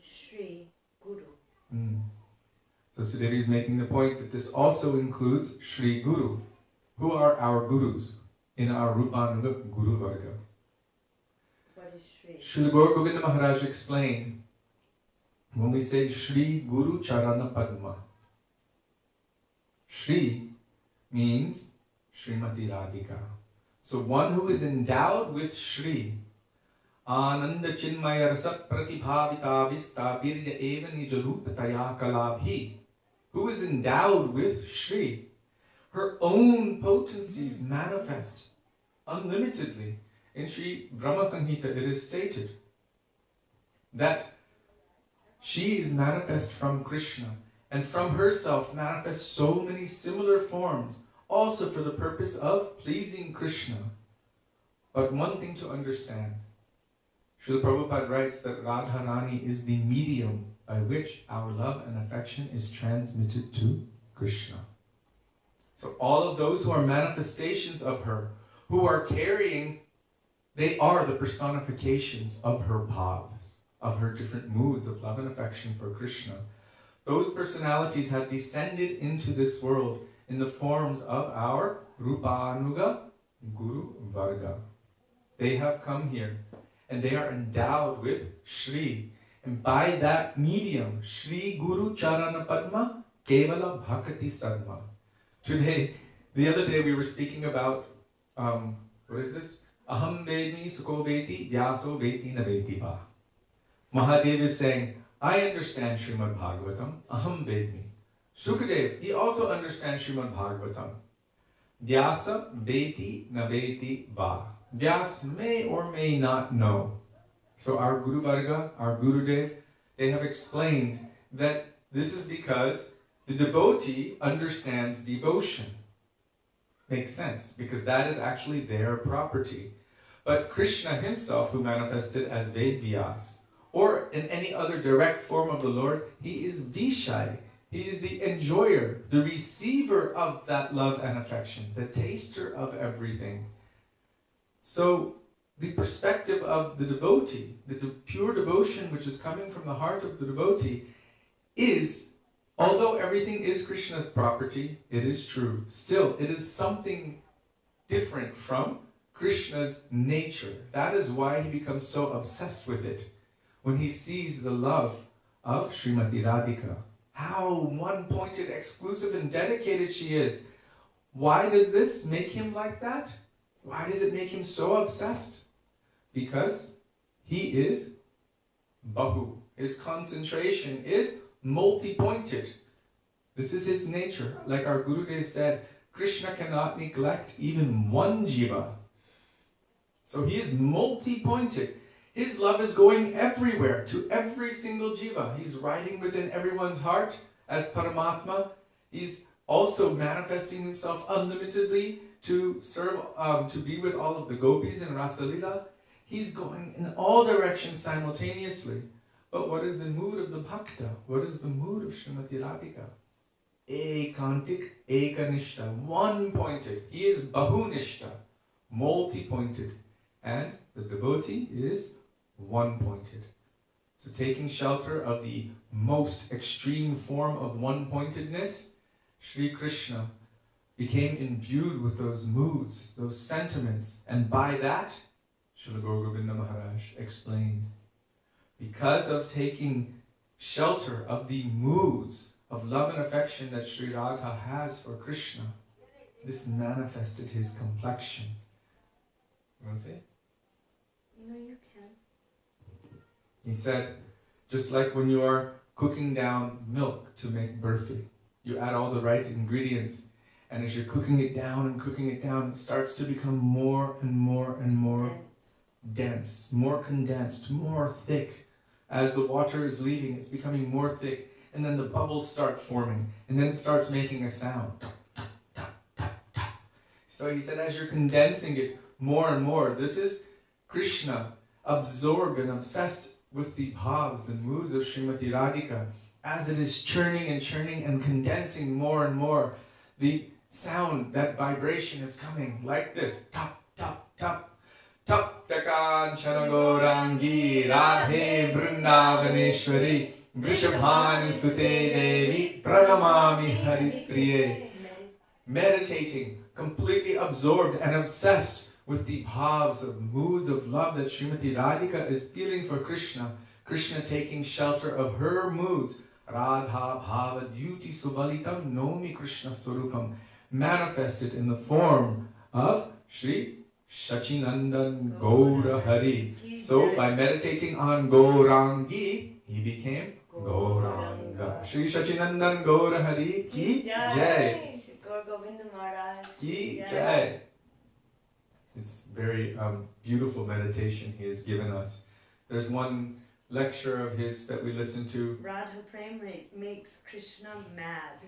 Sri Guru. So Sudevi is making the point that this also includes Sri Guru. Who are our gurus in our Rupanuga Guru Varga? What is Sri? Srila Gurudeva Maharaj explained, when we say Sri Guru Charana Padma, Sri means Srimati Radhika. So one who is endowed with Sri, Ananda Chinmaya Rasat Pratibhavita Vista Birya Eva Nijarupataya Kalabhi, who is endowed with Sri, her own potencies manifest unlimitedly. In Sri Brahma Samhita it is stated that she is manifest from Krishna, and from herself manifests so many similar forms, also for the purpose of pleasing Krishna. But one thing to understand, Srila Prabhupada writes that Radharani is the medium by which our love and affection is transmitted to Krishna. So all of those who are manifestations of her, who are carrying, they are the personifications of her bhavas, of her different moods of love and affection for Krishna. Those personalities have descended into this world in the forms of our Rupanuga Guru Varga. They have come here and they are endowed with Shri. And by that medium, Shri Guru Charana Padma Kevala Bhakati Sarma. The other day we were speaking about, what is this? Aham Vedmi Sukho Veti Vyaso Veti Na Veti Va. Mahadev is saying, I understand Srimad Bhagavatam, Aham Vedmi. Sukadev, he also understands Srimad Bhagavatam. Vyasa Veti Na Veti Va. Vyas may or may not know. So our Guru Varga, our Gurudev, they have explained that this is because the devotee understands devotion. Makes sense, because that is actually their property. But Krishna himself, who manifested as Vedvyas, or in any other direct form of the Lord, he is Vishai. He is the enjoyer, the receiver of that love and affection, the taster of everything. So the perspective of the devotee, the pure devotion which is coming from the heart of the devotee is, although everything is Krishna's property, it is true, still it is something different from Krishna's nature. That is why he becomes so obsessed with it. When he sees the love of Srimati Radhika, how one-pointed, exclusive and dedicated she is. Why does this make him like that? Why does it make him so obsessed? Because he is Bahu. His concentration is multi-pointed. This is his nature. Like our Gurudev said, Krishna cannot neglect even one jiva. So he is multi-pointed. His love is going everywhere, to every single jiva. He's riding within everyone's heart as Paramatma. He's also manifesting himself unlimitedly to serve, to be with all of the gopis in Rasalila. He's going in all directions simultaneously. But what is the mood of the bhakta? What is the mood of Srimati Radhika? Ekantik, ekanishta, one-pointed. He is bahunishta, multi-pointed. And the devotee is one-pointed. So taking shelter of the most extreme form of one-pointedness, Sri Krishna became imbued with those moods, those sentiments, and by that, Srila Gurudeva Maharaj explained, because of taking shelter of the moods of love and affection that Sri Radha has for Krishna, this manifested his complexion. You want to say? No, you can. He said, just like when you are cooking down milk to make burfi, you add all the right ingredients, and as you're cooking it down, it starts to become more and more and more dense, more condensed, more thick. As the water is leaving, it's becoming more thick, and then the bubbles start forming, and then it starts making a sound. So he said, as you're condensing it more and more, this is Krishna absorbed and obsessed with the bhavs, the moods of Srimati Radhika, as it is churning and condensing more and more. The sound, that vibration is coming like this. Tap, tap, tap. Tap takan chanagaurangi radhe vrindavaneshwari vrishabhanu sute devi pranamami haripriye. Meditating, completely absorbed and obsessed with the bhavs of moods of love that Srimati Radhika is feeling for Krishna. Krishna taking shelter of her moods. Radha bhava dyuti subalitam nomi Krishna swarupam, manifested in the form of Sri Shachinandan Gaura Hari. So by meditating on Gaurangi, he became Gauranga. Sri Shachinandan Gaura Hari ki jai. Ki jai. It's very beautiful meditation he has given us. There's one lecture of his that we listen to. Radha Prem makes Krishna mad.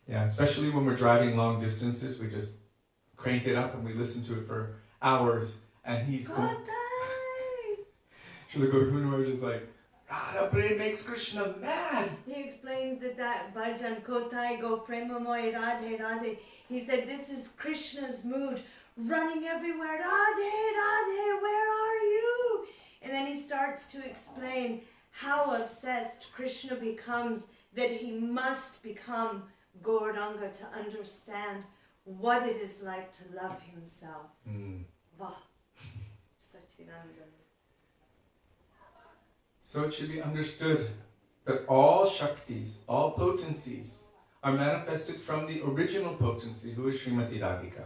Yeah, especially when we're driving long distances, we just crank it up and we listen to it for hours. And he's Srila Gurudev was just like, Radha Prem makes Krishna mad. He explains that bhajan kotai go premamoy radhe radhe. He said this is Krishna's mood, running everywhere. Radhe radhe, where are you? And then he starts to explain how obsessed Krishna becomes, that he must become Gauranga to understand what it is like to love himself. Vah. Sachinandan. So it should be understood that all Shaktis, all potencies, are manifested from the original potency, who is Srimati Radhika.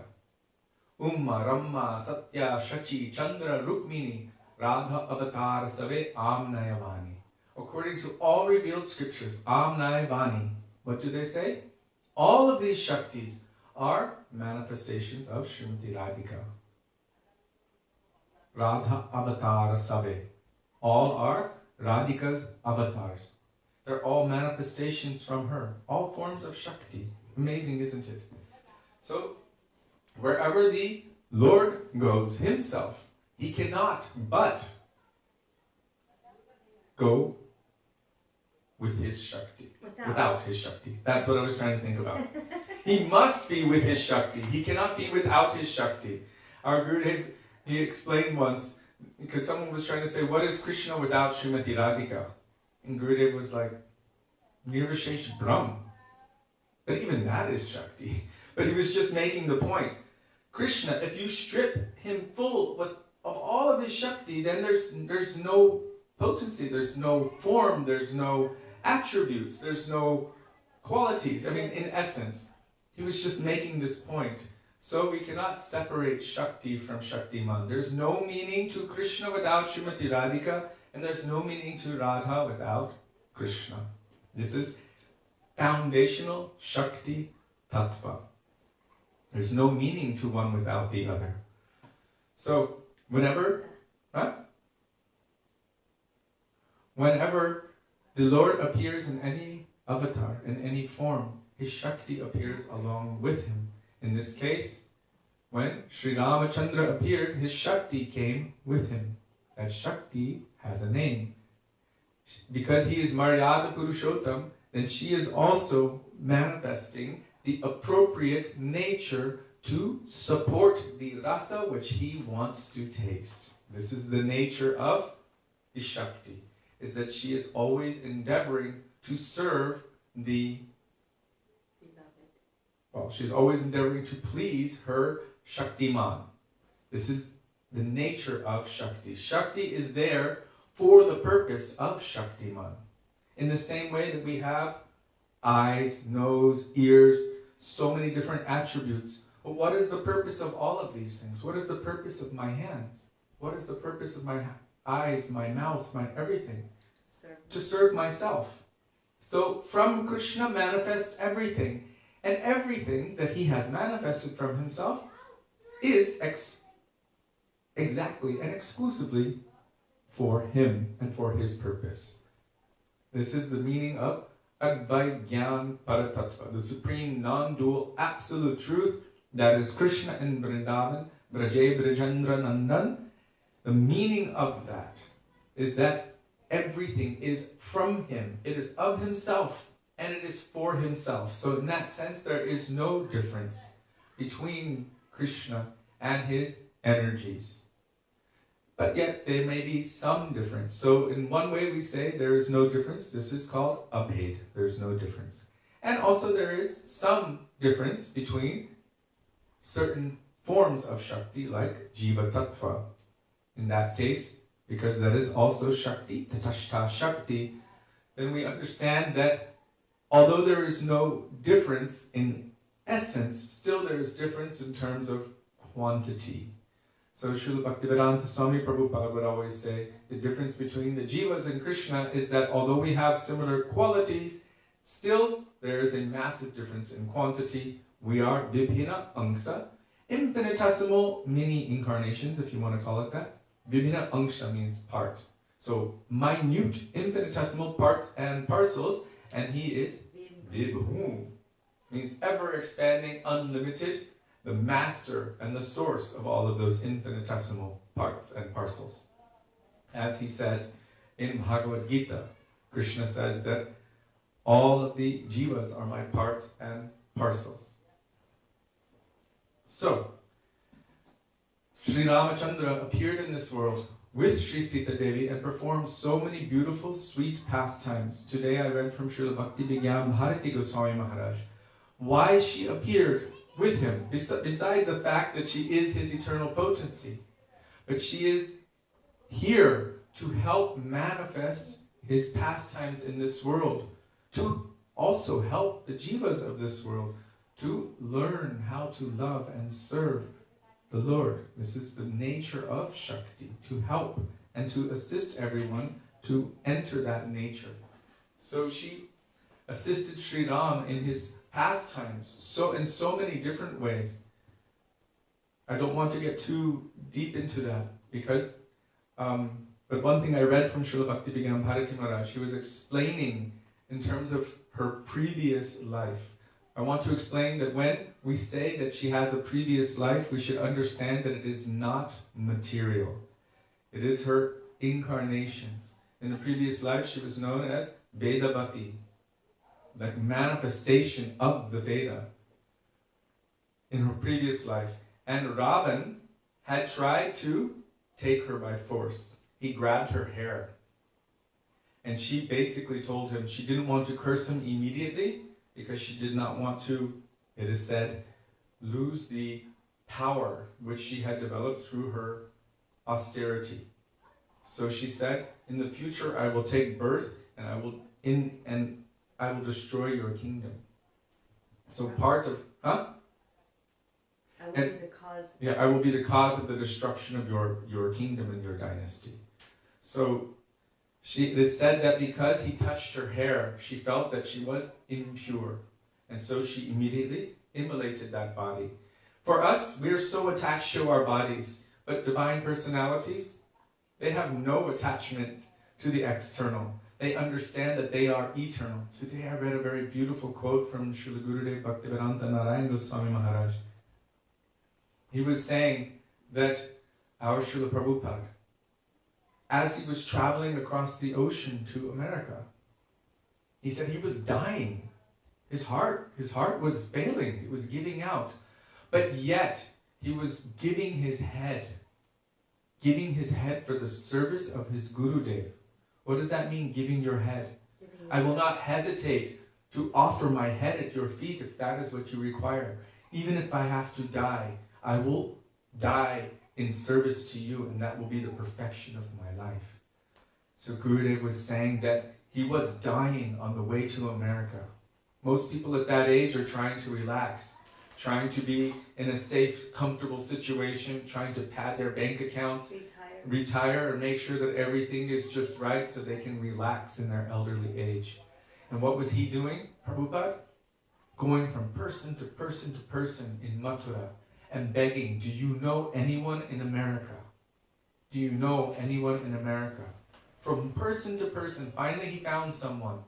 Umma, Ramma, Satya, Shachi, Chandra, Rukmini, Radha Avatar Save Amnayavani. According to all revealed scriptures, Amnayavani, what do they say? All of these Shaktis are manifestations of Srimati Radhika. Radha Avatar Save. All are Radhika's avatars. They're all manifestations from her. All forms of Shakti. Amazing, isn't it? So, wherever the Lord goes himself, he cannot but go with his Shakti. Without his Shakti. That's what I was trying to think about. He must be with his Shakti. He cannot be without his Shakti. Our Gurudev, he explained once, because someone was trying to say, what is Krishna without Srimati Radhika? And Gurudev was like, Nirvishesh Brahm. But even that is Shakti. But he was just making the point. Krishna, if you strip him full of all of his Shakti, then there's no potency, there's no form, there's no attributes, there's no qualities. I mean, in essence, he was just making this point. So we cannot separate Shakti from Shaktiman. There's no meaning to Krishna without Srimati Radhika, and there's no meaning to Radha without Krishna. This is foundational Shakti Tattva. There's no meaning to one without the other. So, whenever the Lord appears in any avatar, in any form, his Shakti appears along with him. In this case, when Sri Ramachandra appeared, his Shakti came with him. That Shakti has a name. Because he is Maryada Purushottam, then she is also manifesting the appropriate nature to support the rasa which he wants to taste. This is the nature of the Shakti, is that she is always endeavoring to serve she's always endeavoring to please her Shaktiman. This is the nature of Shakti. Shakti is there for the purpose of Shaktiman. In the same way that we have eyes, nose, ears, so many different attributes. But what is the purpose of all of these things? What is the purpose of my hands? What is the purpose of my eyes, my mouth, my everything? To serve myself. So from Krishna manifests everything. And everything that he has manifested from himself is exactly and exclusively for him and for his purpose. This is the meaning of Advait Gyan Paratattva, the supreme non-dual absolute truth that is Krishna in Vrindavan, Braje Brajendra Nandan, The meaning of that is that everything is from him. It is of himself and it is for himself. So in that sense, there is no difference between Krishna and his energies. But yet there may be some difference. So in one way we say there is no difference. This is called abhed. There's no difference. And also there is some difference between certain forms of Shakti like Jiva Tattva. In that case, because that is also Shakti, Tatashta Shakti, then we understand that although there is no difference in essence, still there is difference in terms of quantity. So Srila Bhaktivedanta Swami Prabhupada would always say the difference between the Jivas and Krishna is that although we have similar qualities, still there is a massive difference in quantity. We are Vibhina Angsa, infinitesimal mini incarnations, if you want to call it that. Vibhina Angsha means part. So minute, infinitesimal parts and parcels, and he is Vibhu, means ever expanding, unlimited, the master and the source of all of those infinitesimal parts and parcels. As he says in Bhagavad Gita, Krishna says that all of the jivas are my parts and parcels. So, Sri Ramachandra appeared in this world with Sri Sita Devi and performed so many beautiful, sweet pastimes. Today I read from Srila Bhaktivedanta Bharati Goswami Maharaj why she appeared with him, beside the fact that she is his eternal potency. But she is here to help manifest his pastimes in this world, to also help the jivas of this world to learn how to love and serve the Lord. This is the nature of Shakti, to help and to assist everyone to enter that nature. So she assisted Sri Ram in his pastimes, in so many different ways. I don't want to get too deep into that because, but one thing I read from Srila Bhaktivedanta Bharati Maharaj, he was explaining in terms of her previous life. I want to explain that when we say that she has a previous life, we should understand that it is not material. It is her incarnations. In the previous life, she was known as Vedavati, like manifestation of the Veda in her previous life. And Ravan had tried to take her by force. He grabbed her hair. And she basically told him she didn't want to curse him immediately because she did not want to, it is said, lose the power which she had developed through her austerity. So she said, in the future I will take birth and I will destroy your kingdom. So part of, I will be the cause. Yeah, I will be the cause of the destruction of your kingdom and your dynasty. So it is said that because he touched her hair, she felt that she was impure. And so she immediately immolated that body. For us, we are so attached to our bodies. But divine personalities, they have no attachment to the external. They understand that they are eternal. Today I read a very beautiful quote from Srila Gurudev Bhaktivedanta Narayan Goswami Maharaj. He was saying that our Srila Prabhupada, as he was traveling across the ocean to America, he said he was dying. His heart was failing. It was giving out. But yet, he was giving his head for the service of his Gurudev. What does that mean, giving your head? I will not hesitate to offer my head at your feet if that is what you require. Even if I have to die, I will die in service to you, and that will be the perfection of my life. So Gurudev was saying that he was dying on the way to America. Most people at that age are trying to relax, trying to be in a safe, comfortable situation, trying to pad their bank accounts, retire and make sure that everything is just right so they can relax in their elderly age. And what was he doing, Prabhupada? Going from person to person to person in Mathura and begging, do you know anyone in America? Do you know anyone in America? From person to person, finally he found someone.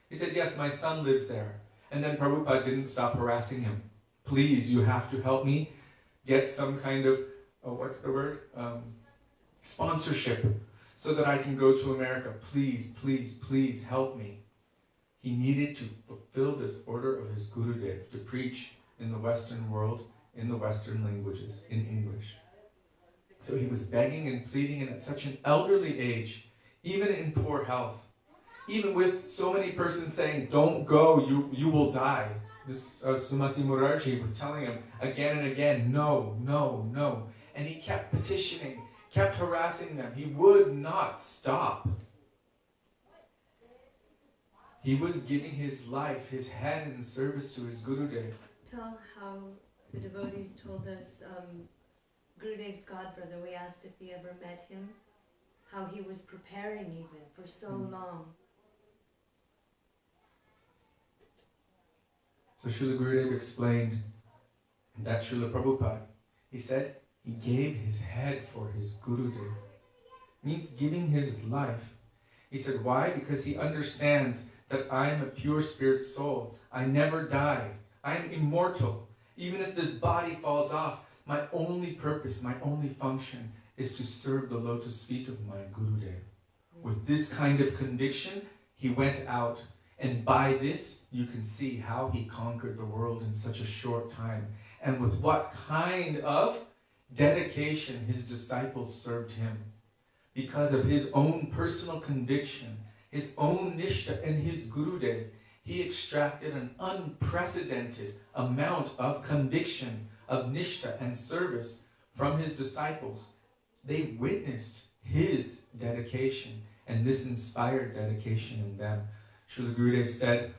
He said, yes, my son lives there. And then Prabhupada didn't stop harassing him. Please, you have to help me get some kind of, what's the word? sponsorship so that I can go to America. Please, please, please help me. He needed to fulfill this order of his Gurudev to preach in the Western world, in the Western languages, in English. So he was begging and pleading, and at such an elderly age, even in poor health, even with so many persons saying, don't go, you will die. This Sumati Murarji was telling him again and again, no, no, no. And he kept petitioning, kept harassing them. He would not stop. He was giving his life, his head in service to his Gurudev. Tell how the devotees told us, Gurudev's godbrother, we asked if he ever met him, how he was preparing even for so long. So Srila Gurudev explained that Srila Prabhupada, he said he gave his head for his Gurudev. Means giving his life. He said, why? Because he understands that I am a pure spirit soul. I never die. I am immortal. Even if this body falls off, my only purpose, my only function is to serve the lotus feet of my Gurudev. With this kind of conviction, he went out. And by this, you can see how he conquered the world in such a short time. And with what kind of dedication his disciples served him. Because of his own personal conviction, his own nishtha and his Gurudev, he extracted an unprecedented amount of conviction, of nishtha and service from his disciples. They witnessed his dedication, and this inspired dedication in them. Srila Gurudev said,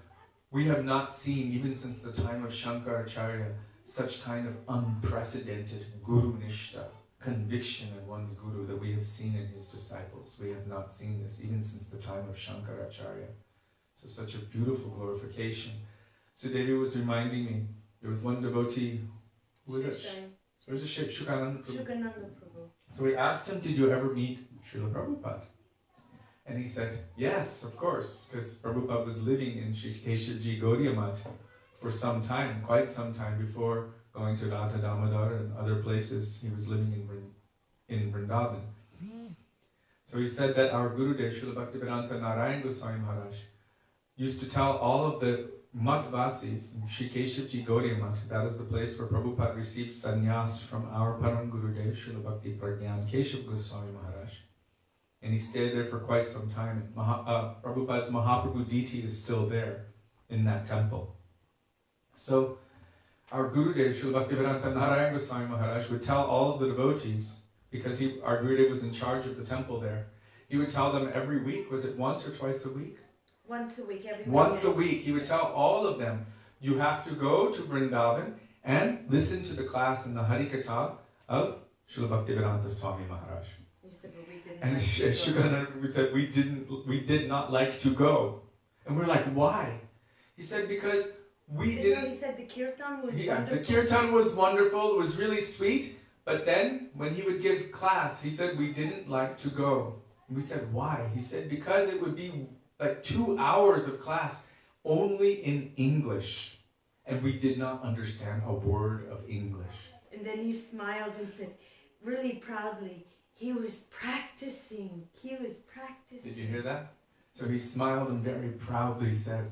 we have not seen, even since the time of Shankaracharya, such kind of unprecedented Guru Nishtha, conviction in one's Guru that we have seen in his disciples. We have not seen this even since the time of Shankaracharya. So such a beautiful glorification. Sudevi was reminding me, there was one devotee, who was it? There was a Shukananda Prabhu. So we asked him, did you ever meet Srila Prabhupada? And he said, yes, of course, because Prabhupada was living in Sri Keshavji Gaudiya Math for some time, quite some time before going to Radha Damodar and other places. He was living in Vrindavan. So he said that our Gurudev, Srila Bhaktivedanta Narayan Goswami Maharaj, used to tell all of the Mathvasis in Sri Keshavji Gaudiya Math, that is the place where Prabhupada received sannyas from our Param Gurudev, Srila Bhakti Pragyan Keshav Goswami Maharaj. And he stayed there for quite some time. Prabhupada's Mahaprabhu Didi is still there in that temple. So our Gurudev, Srila Bhaktivedanta Narayan Goswami Maharaj, would tell all of the devotees, because our Gurudev was in charge of the temple there, he would tell them every week, was it once or twice a week? Once a week, every week. Once a week, he would tell all of them, you have to go to Vrindavan and listen to the class in the Harikatha of Srila Bhaktivedanta Swami Maharaj. And Shukananda said, we did not like to go. And we're like, why? He said, because we didn't... He said the kirtan was wonderful. The kirtan was wonderful, it was really sweet. But then, when he would give class, he said, we didn't like to go. And we said, why? He said, because it would be like 2 hours of class only in English. And we did not understand a word of English. And then he smiled and said, really proudly, he was practicing. He was practicing. Did you hear that? So he smiled and very proudly said,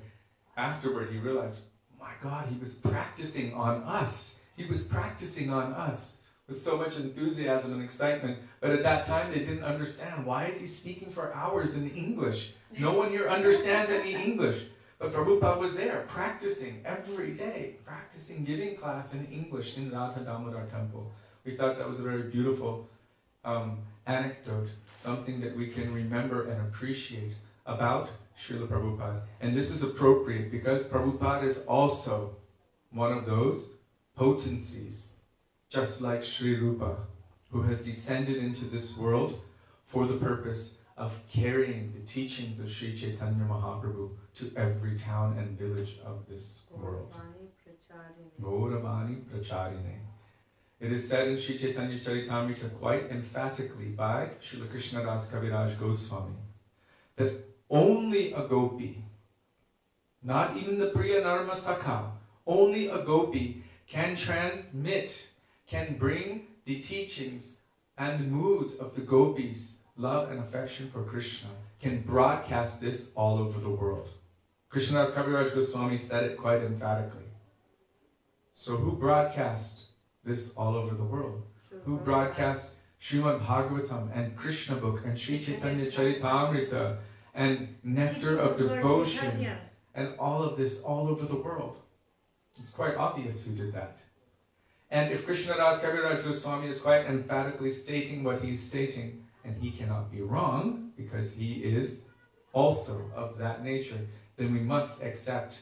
afterward he realized, my God, he was practicing on us. He was practicing on us with so much enthusiasm and excitement. But at that time they didn't understand. Why is he speaking for hours in English? No one here understands any English. But Prabhupada was there practicing every day, practicing giving class in English in Radha Damodar temple. We thought that was a very beautiful anecdote, something that we can remember and appreciate about Srila Prabhupada. And this is appropriate because Prabhupada is also one of those potencies, just like Sri Rupa, who has descended into this world for the purpose of carrying the teachings of Sri Chaitanya Mahaprabhu to every town and village of this world. Gauravani Pracharine. It is said in Sri Chaitanya Charitamrita quite emphatically by Srila Krishnadas Kaviraj Goswami that only a gopi, not even the Priya Narma Sakha, only a gopi can transmit, can bring the teachings and the moods of the gopis, love and affection for Krishna, can broadcast this all over the world. Krishnadas Kaviraj Goswami said it quite emphatically. So who broadcast this all over the world? Who broadcast Srimad Bhagavatam and Krishna book and Sri Chaitanya Charitamrita and Nectar of Devotion and all of this all over the world? It's quite obvious who did that. And if Krishnadas Kaviraj Goswami is quite emphatically stating what he's stating, and he cannot be wrong because he is also of that nature, then we must accept.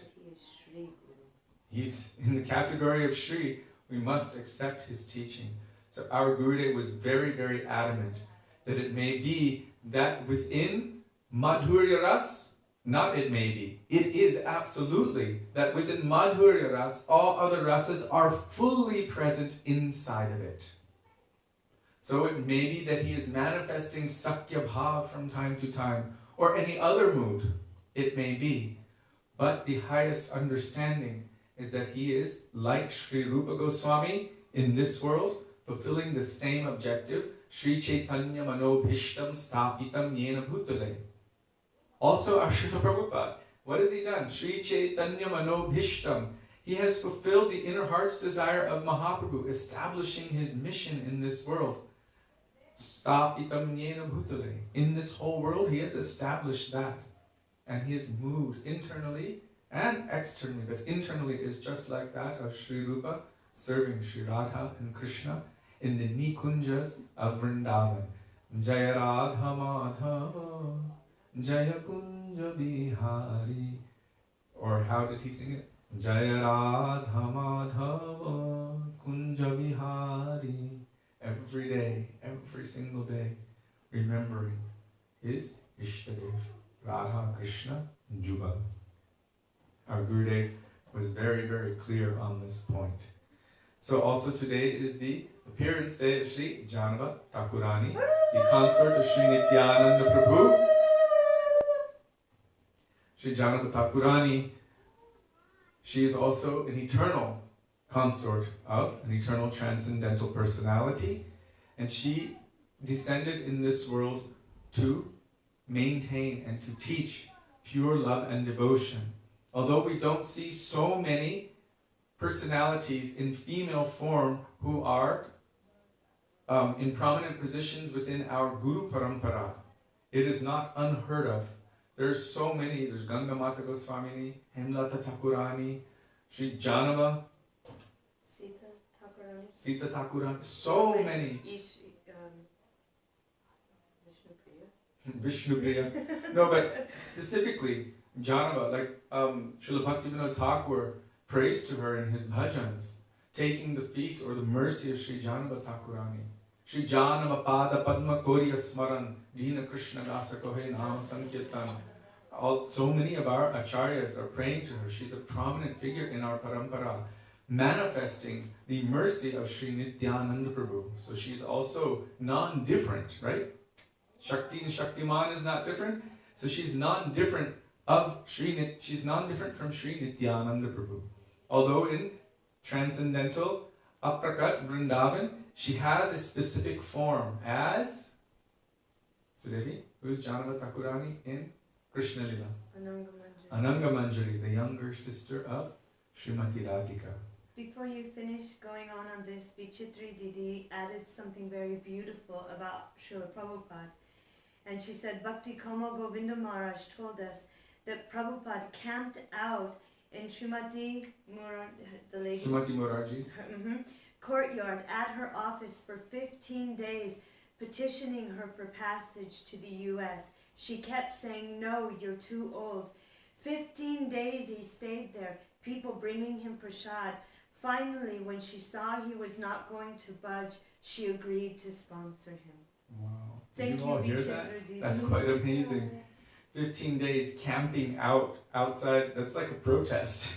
He's in the category of Sri. We must accept his teaching. So our Gurudev was very, very adamant that it may be that within Madhurya Ras, not it may be, it is absolutely that within Madhurya Ras, all other rasas are fully present inside of it. So it may be that he is manifesting Sakya Bhav from time to time, or any other mood, it may be. But the highest understanding is that he is like Sri Rupa Goswami in this world, fulfilling the same objective, Sri Chaitanya Manobhishtam Stapitam Yena Bhutale. Also our Srila Prabhupada, what has he done? Sri Chaitanya Manobhishtam. He has fulfilled the inner heart's desire of Mahaprabhu, establishing his mission in this world. Stapitam Yena Bhutale. In this whole world, he has established that. And his mood internally and externally, but internally is just like that of Sri Rupa, serving Sri Radha and Krishna in the Nikunjas of Vrindavan. Jaya Radha Madhava, Jaya Kunja Bihari. Or how did he sing it? Jaya Radha Madhava, Kunja Bihari. Every day, every single day, remembering his Ishtadev, Radha Krishna Jubal. Our Gurudev was very, very clear on this point. So also today is the appearance day of Sri Janava Thakurani, the consort of Sri Nityananda Prabhu. Sri Janava Thakurani, she is also an eternal consort of an eternal transcendental personality, and she descended in this world to maintain and to teach pure love and devotion. Although we don't see so many personalities in female form who are in prominent positions within our Guru Parampara, it is not unheard of. There's so many. There's Ganga Mata Goswamini, Hemlata Thakurani, Sri Janava, Sita Thakurani, so many. Vishnupriya. No, but specifically, Janava, like Srila Bhaktivedanta Thakur prays to her in his bhajans, taking the feet or the mercy of Sri Janava Thakurani. Sri Janava Pada Padma Korya Smaran, Dina Krishna Dasa Kohe Nama Sankirtan. So many of our acharyas are praying to her. She's a prominent figure in our parampara, manifesting the mercy of Sri Nityananda Prabhu. So she's also non-different, right? Shakti and Shaktiman is not different. So she's non-different she's non-different from Sri Nityananda Prabhu. Although in transcendental Aprakat Vrindavan, she has a specific form as Sudevi, who is Janava Thakurani in Krishna Lila. Ananga Manjari, the younger sister of Srimati Radhika. Before you finish going on this, Vichitri Didi added something very beautiful about Srila Prabhupada. And she said, Bhakti Kamal Govinda Maharaj told us that Prabhupada camped out in Srimati Murarji's courtyard at her office for 15 days, petitioning her for passage to the U.S. She kept saying, no, you're too old. 15 days he stayed there, people bringing him prasad. Finally, when she saw he was not going to budge, she agreed to sponsor him. Wow. Thank you all hear that? That's quite amazing. 15 days camping outside, that's like a protest.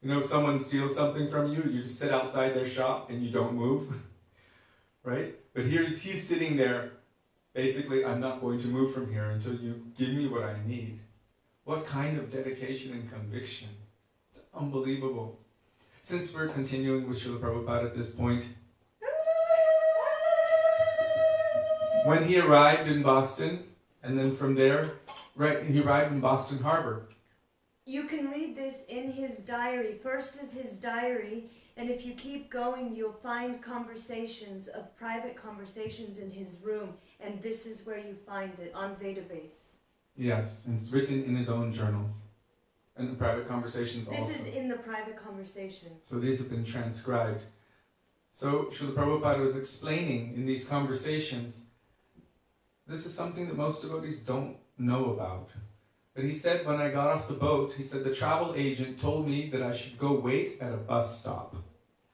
You know, if someone steals something from you, you just sit outside their shop and you don't move. Right? But he's sitting there, basically, I'm not going to move from here until you give me what I need. What kind of dedication and conviction. It's unbelievable. Since we're continuing with Srila Prabhupada at this point, when he arrived in Boston, and then from there, he arrived in Boston Harbor. You can read this in his diary. First is his diary, and if you keep going, you'll find conversations of private conversations in his room, and this is where you find it, on Vedabase. Yes, and it's written in his own journals, and the private conversations also. This is in the private conversations. So these have been transcribed. So Srila Prabhupada was explaining in these conversations, this is something that most devotees don't know about. But he said, when I got off the boat, he said, the travel agent told me that I should go wait at a bus stop.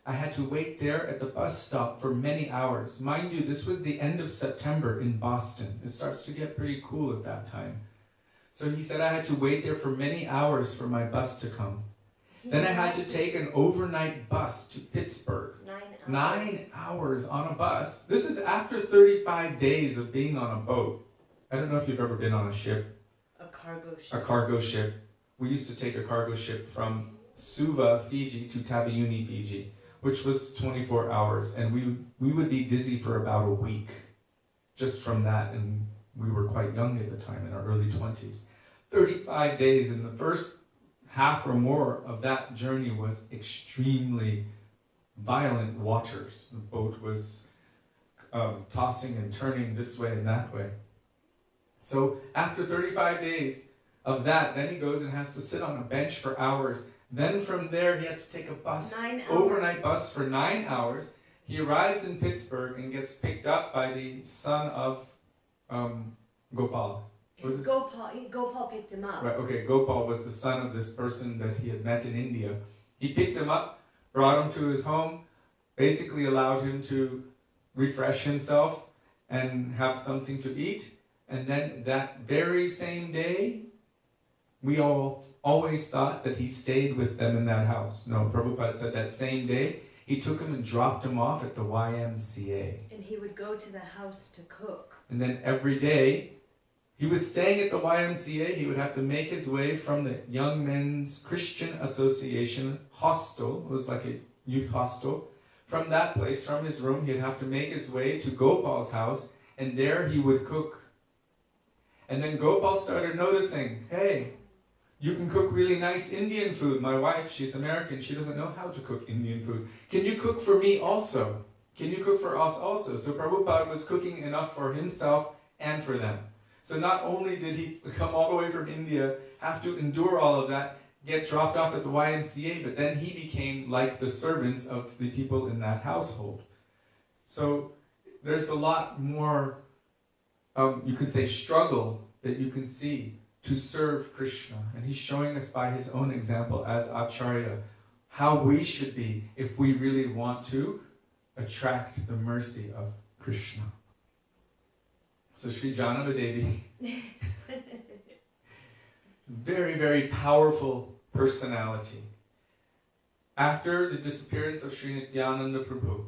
I had to wait there at the bus stop for many hours. Mind you, this was the end of September in Boston. It starts to get pretty cool at that time. So he said I had to wait there for many hours for my bus to come. Then I had to take an overnight bus to Pittsburgh. 9 hours. 9 hours on a bus. This is after 35 days of being on a boat. I don't know if you've ever been on a ship. A cargo ship. A cargo ship. We used to take a cargo ship from Suva, Fiji to Tabayuni, Fiji, which was 24 hours. And we would be dizzy for about a week just from that. And we were quite young at the time, in our early 20s. 35 days, and the first half or more of that journey was extremely violent waters. The boat was tossing and turning this way and that way. So after 35 days of that, then he goes and has to sit on a bench for hours. Then from there he has to take a bus, 9 hours. overnight bus for 9 hours. He arrives in Pittsburgh and gets picked up by the son of Gopal. Gopal picked him up. Right, okay, Gopal was the son of this person that he had met in India. He picked him up, brought him to his home, basically allowed him to refresh himself and have something to eat. And then that very same day, we all always thought that he stayed with them in that house. No, Prabhupada said that same day, he took him and dropped him off at the YMCA. And he would go to the house to cook. And then every day, he was staying at the YMCA. He would have to make his way from the Young Men's Christian Association hostel. It was like a youth hostel. From that place, from his room, he'd have to make his way to Gopal's house, and there he would cook. And then Gopal started noticing, hey, you can cook really nice Indian food. My wife, she's American, she doesn't know how to cook Indian food. Can you cook for me also? Can you cook for us also? So Prabhupada was cooking enough for himself and for them. So not only did he come all the way from India, have to endure all of that, get dropped off at the YMCA, but then he became like the servants of the people in that household. So there's a lot more, you could say, struggle that you can see to serve Krishna. And he's showing us by his own example as Acharya how we should be if we really want to attract the mercy of Krishna. So Sri Janava Devi, very, very powerful personality. After the disappearance of Sri Nityananda Prabhu,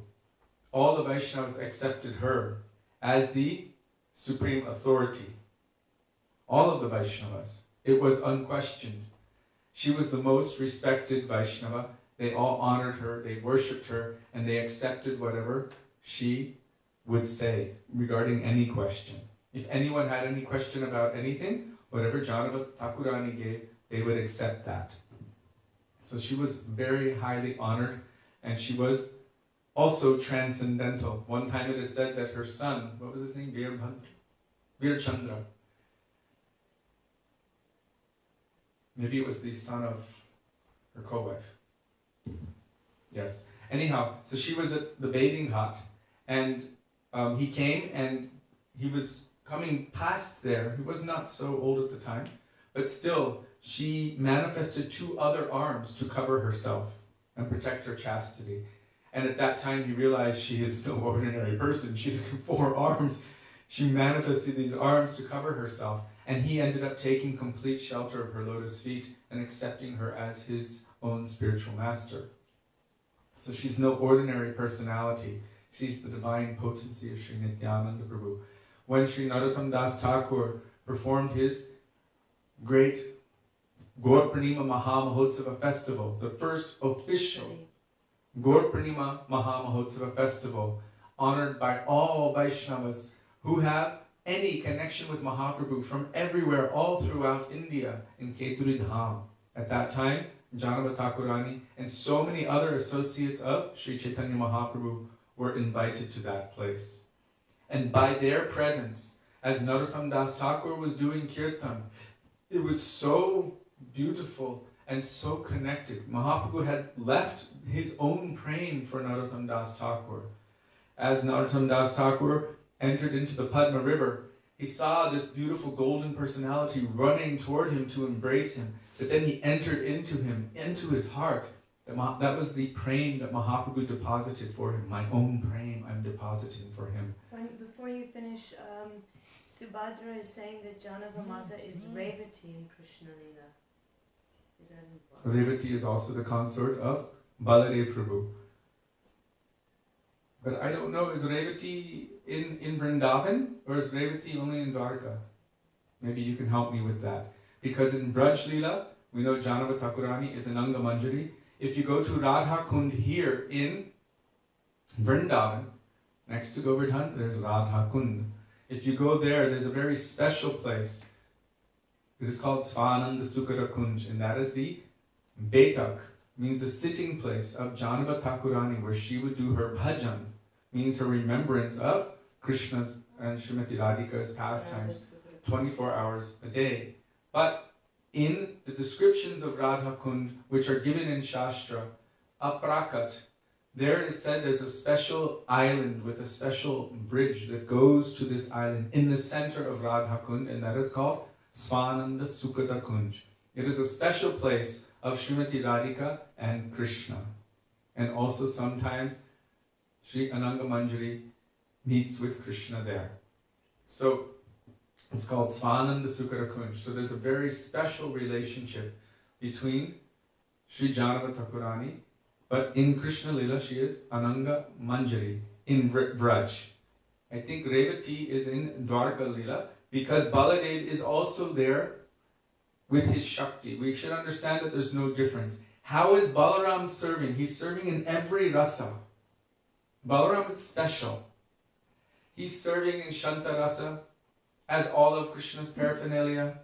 all the Vaishnavas accepted her as the supreme authority. All of the Vaishnavas. It was unquestioned. She was the most respected Vaishnava. They all honored her, they worshipped her, and they accepted whatever she would say regarding any question. If anyone had any question about anything, whatever Janava Thakurani gave, they would accept that. So she was very highly honored, and she was also transcendental. One time it is said that her son, what was his name? Veerchandra. Maybe it was the son of her co-wife. Yes. Anyhow, so she was at the bathing hut, and he came, and he was coming past there. He was not so old at the time, but still, she manifested 2 other arms to cover herself and protect her chastity. And at that time, he realized she is no ordinary person. She's got 4 arms. She manifested these arms to cover herself, and he ended up taking complete shelter of her lotus feet and accepting her as his own spiritual master. So she's no ordinary personality. She's the divine potency of Sri Nityananda Prabhu. When Sri Narottam Das Thakur performed his great Gaur Purnima Mahamahotsava festival, the first official Gaur Purnima Mahamahotsava festival, honored by all Vaishnavas who have any connection with Mahaprabhu from everywhere, all throughout India, in Keturi Dham. At that time, Janava Thakurani and so many other associates of Sri Chaitanya Mahaprabhu were invited to that place. And by their presence, as Narottam Das Thakur was doing kirtan, it was so beautiful and so connected. Mahaprabhu had left his own praying for Narottam Das Thakur. As Narottam Das Thakur entered into the Padma River, he saw this beautiful golden personality running toward him to embrace him. But then he entered into him, into his heart. That was the praying that Mahaprabhu deposited for him. My own praying I'm depositing for him. Before you finish, Subhadra is saying that Janava Mata is Revati in Krishna Lila. Is that important? Revati is also the consort of Baladev Prabhu. But I don't know, is Revati in Vrindavan or is Revati only in Dwarka? Maybe you can help me with that. Because in Braj Leela, we know Janava Thakurani is an Anga Manjari. If you go to Radha Kund here in Vrindavan, next to Govardhan, there's Radha Kund. If you go there, there's a very special place. It is called Svananda Sukara Kunj, and that is the Betak, means the sitting place of Janava Thakurani, where she would do her bhajan, means her remembrance of Krishna's and Srimati Radhika's pastimes 24 hours a day. But in the descriptions of Radha Kund, which are given in Shastra, Aprakat, there it is said there's a special island with a special bridge that goes to this island in the center of Radha Kund, and that is called Svananda Sukata Kunj. It is a special place of Srimati Radhika and Krishna. And also sometimes Sri Ananga Manjari meets with Krishna there. So it's called Svananda Sukata Kunj. So there's a very special relationship between Sri Janava Thakurani, but in Krishna Lila she is Ananga Manjari in Vraj. I think Revati is in Dwarka Lila because Baladev is also there with his Shakti. We should understand that there's no difference. How is Balaram serving? He's serving in every rasa. Balaram is special. He's serving in Shanta Rasa, as all of Krishna's paraphernalia,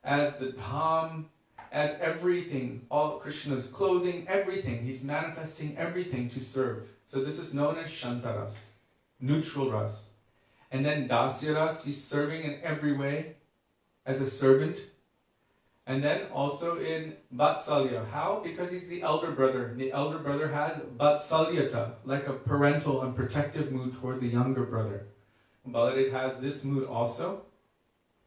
as the dham, as everything, all Krishna's clothing, everything. He's manifesting everything to serve. So this is known as Shantaras, neutral ras. And then Dasya ras, he's serving in every way as a servant. And then also in Vatsalya. How? Because he's the elder brother. The elder brother has Vatsalyata, like a parental and protective mood toward the younger brother. Baladev has this mood also.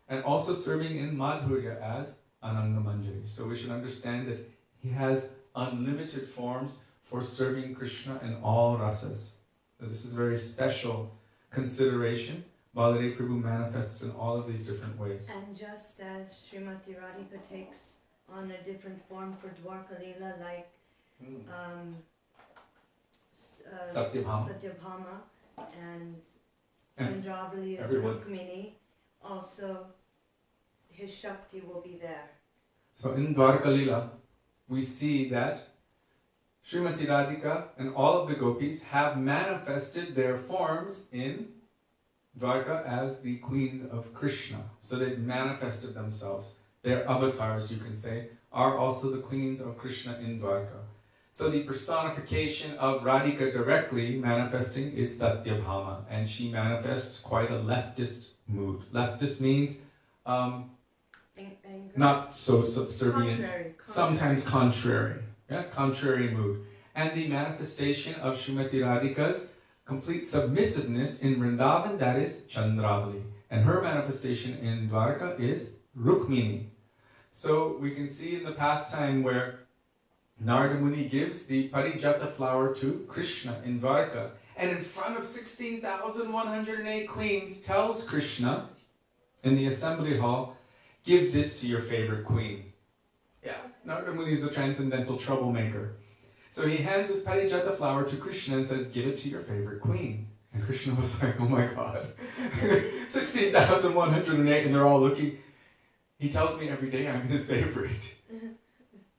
And also serving in Madhurya as Ananga Manjari. So we should understand that he has unlimited forms for serving Krishna in all rasas. So this is very special consideration. Baladev Prabhu manifests in all of these different ways. And just as Srimati Radhika takes on a different form for Dwarka Lila, like Satyabhama and Chandravali is Rukmini, also his Shakti will be there. So in Dwarka Lila, we see that Srimati Radhika and all of the gopis have manifested their forms in Dwarka as the queens of Krishna. So they've manifested themselves. Their avatars, you can say, are also the queens of Krishna in Dwarka. So the personification of Radhika directly manifesting is Satyabhama, and she manifests quite a leftist mood. Leftist means not so subservient, sometimes contrary. Yeah, contrary mood. And the manifestation of Srimati Radhika's complete submissiveness in Vrindavan, that is Chandravali. And her manifestation in Dwarka is Rukmini. So we can see in the pastime where Narada Muni gives the Parijata flower to Krishna in Dwarka, and in front of 16,108 queens tells Krishna in the assembly hall, give this to your favorite queen. Yeah, Narada Muni is the transcendental troublemaker. So he hands this Parijata flower to Krishna and says, give it to your favorite queen. And Krishna was like, oh my God, 16,108, and they're all looking. He tells me every day I'm his favorite.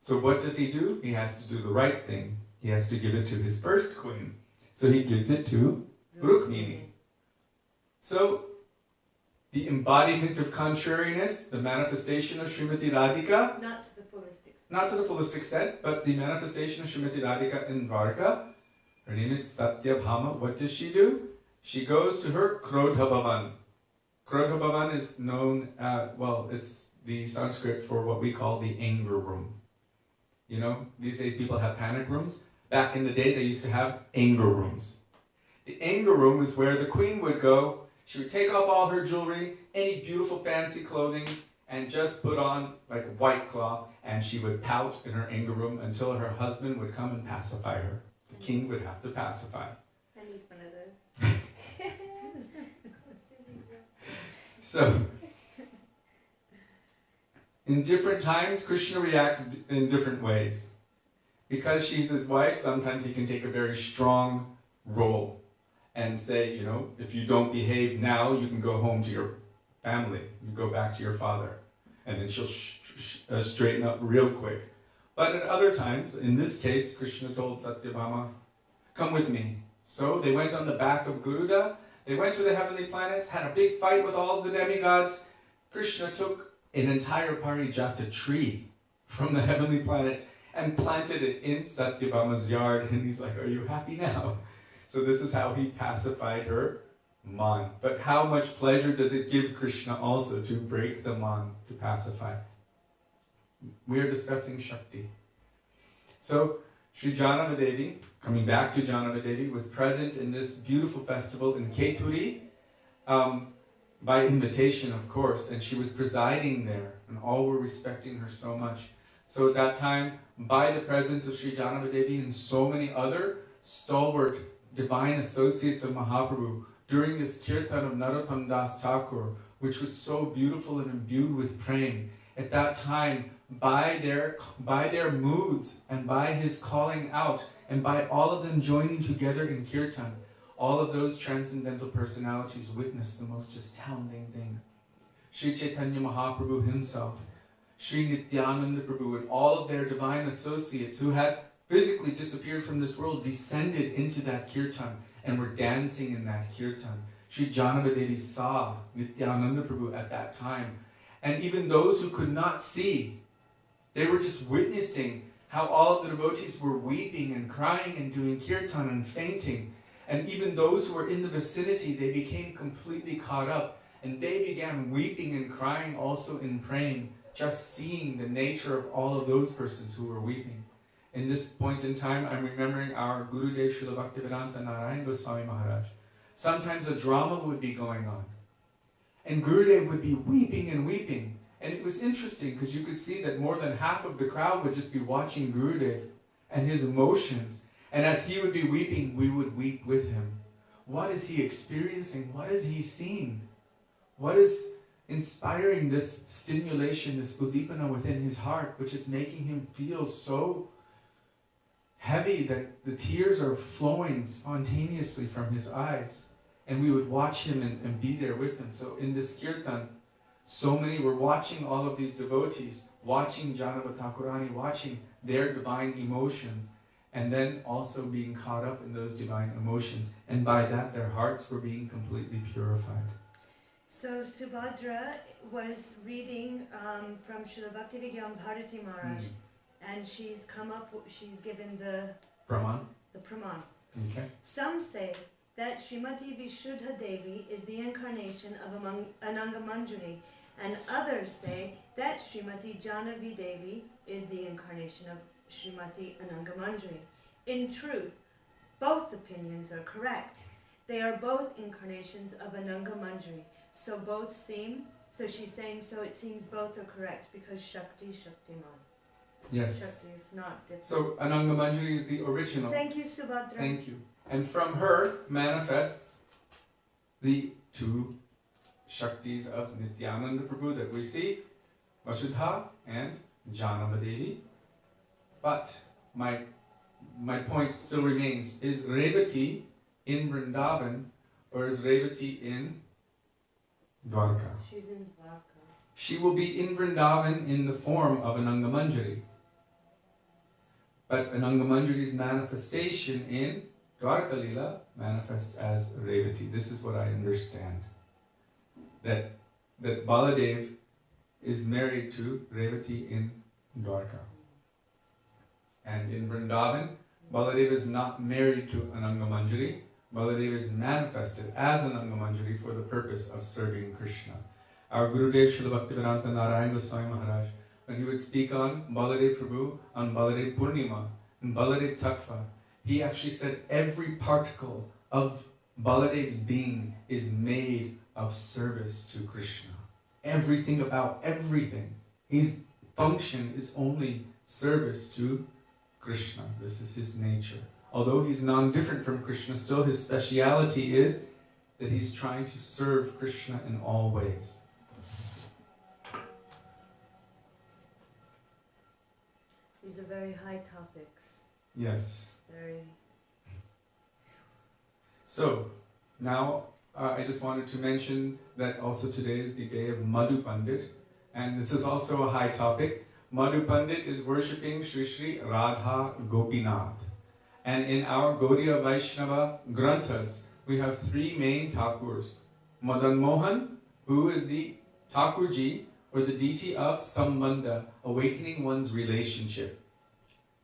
So what does he do? He has to do the right thing. He has to give it to his first queen. So he gives it to Rukmini. So the embodiment of contrariness, the manifestation of Srimati Radhika. Not to the fullest extent. Not to the fullest extent, but the manifestation of Srimati Radhika in Dwarka. Her name is Satyabhama. What does she do? She goes to her Krodha Bhavan. Krodha Bhavan is known, it's the Sanskrit for what we call the anger room. You know, these days people have panic rooms. Back in the day, they used to have anger rooms. The anger room is where the queen would go. She would take off all her jewelry, any beautiful fancy clothing, and just put on like a white cloth, and she would pout in her anger room until her husband would come and pacify her. The king would have to pacify. I need one of those. So, in different times, Krishna reacts in different ways. Because she's his wife, sometimes he can take a very strong role and say, you know, if you don't behave now, you can go home to your family. You go back to your father. And then she'll straighten up real quick. But at other times, in this case, Krishna told Satyabhama, come with me. So they went on the back of Garuda. They went to the heavenly planets, had a big fight with all of the demigods. Krishna took an entire parijata tree from the heavenly planets and planted it in Satyabhama's yard. And he's like, are you happy now? So this is how he pacified her man. But how much pleasure does it give Krishna also to break the man, to pacify? We are discussing Shakti. So Sri Janava Devi, coming back to Janava Devi, was present in this beautiful festival in Keturi, by invitation, of course, and she was presiding there, and all were respecting her so much. So at that time, by the presence of Sri Janava Devi and so many other stalwart divine associates of Mahaprabhu, during this kirtan of Narottam Das Thakur, which was so beautiful and imbued with prema, at that time, by their moods and by his calling out, and by all of them joining together in kirtan, all of those transcendental personalities witnessed the most astounding thing. Sri Chaitanya Mahaprabhu himself, Sri Nityananda Prabhu, and all of their divine associates who had physically disappeared from this world descended into that kirtan and were dancing in that kirtan. Sri Janava Devi saw Nityananda Prabhu at that time. And even those who could not see, they were just witnessing how all of the devotees were weeping and crying and doing kirtan and fainting. And even those who were in the vicinity, they became completely caught up. And they began weeping and crying also in prema, just seeing the nature of all of those persons who were weeping. In this point in time, I'm remembering our Gurudev Srila Bhaktivedanta Narayan Goswami Maharaja. Sometimes a drama would be going on. And Gurudev would be weeping and weeping. And it was interesting because you could see that more than half of the crowd would just be watching Gurudev and his emotions. And as he would be weeping, we would weep with him. What is he experiencing? What is he seeing? What is inspiring this stimulation, this udipana within his heart, which is making him feel so heavy that the tears are flowing spontaneously from his eyes? And we would watch him and be there with him. So in this kirtan, so many were watching all of these devotees, watching Janava Thakurani, watching their divine emotions, and then also being caught up in those divine emotions. And by that, their hearts were being completely purified. So Subhadra was reading from Srila Bhaktivedanta Bharati Maharaj, and she's given the Brahman? The Praman. Okay. Some say that Srimati Vishuddha Devi is the incarnation of Ananga Manjari, and others say that Srimati Janavi Devi is the incarnation of Srimati Ananga Manjari. In truth, both opinions are correct. They are both incarnations of Ananga Manjari. So she's saying, so it seems both are correct because Shakti, Shaktiman. Yes. Shakti is not different. So Ananga Manjari is the original. Thank you, Subhadra. Thank you. And from her manifests the two Shaktis of Nityananda Prabhu that we see, Vasudha and Janava Devi. But my point still remains, is Revati in Vrindavan or is Revati in Dwarka? She's in Dwarka. She will be in Vrindavan in the form of Ananga Manjari. But Ananga Manjari's manifestation in Dwarka Lila manifests as Revati. This is what I understand. That that Baladev is married to Revati in Dwarka. And in Vrindavan, Baladev is not married to Ananga Manjari. Baladev is manifested as Ananga Manjari for the purpose of serving Krishna. Our Gurudev Srila Bhaktivedanta Narayan Goswami Maharaj, when he would speak on Baladev Prabhu, on Baladev Purnima, and Baladev Tattva, he actually said every particle of Baladev's being is made of service to Krishna. Everything about everything. His function is only service to Krishna. This is his nature. Although he's non-different from Krishna, still his speciality is that he's trying to serve Krishna in all ways. These are very high topics. Yes. Very. So, now I just wanted to mention that also today is the day of Madhu Pandit, and this is also a high topic. Madhu Pandit is worshipping Sri Sri Radha Gopinath. And in our Gaudiya Vaisnava Granthas, we have three main Thakurs. Madan Mohan, who is the Thakurji, or the deity of Sambandha, awakening one's relationship.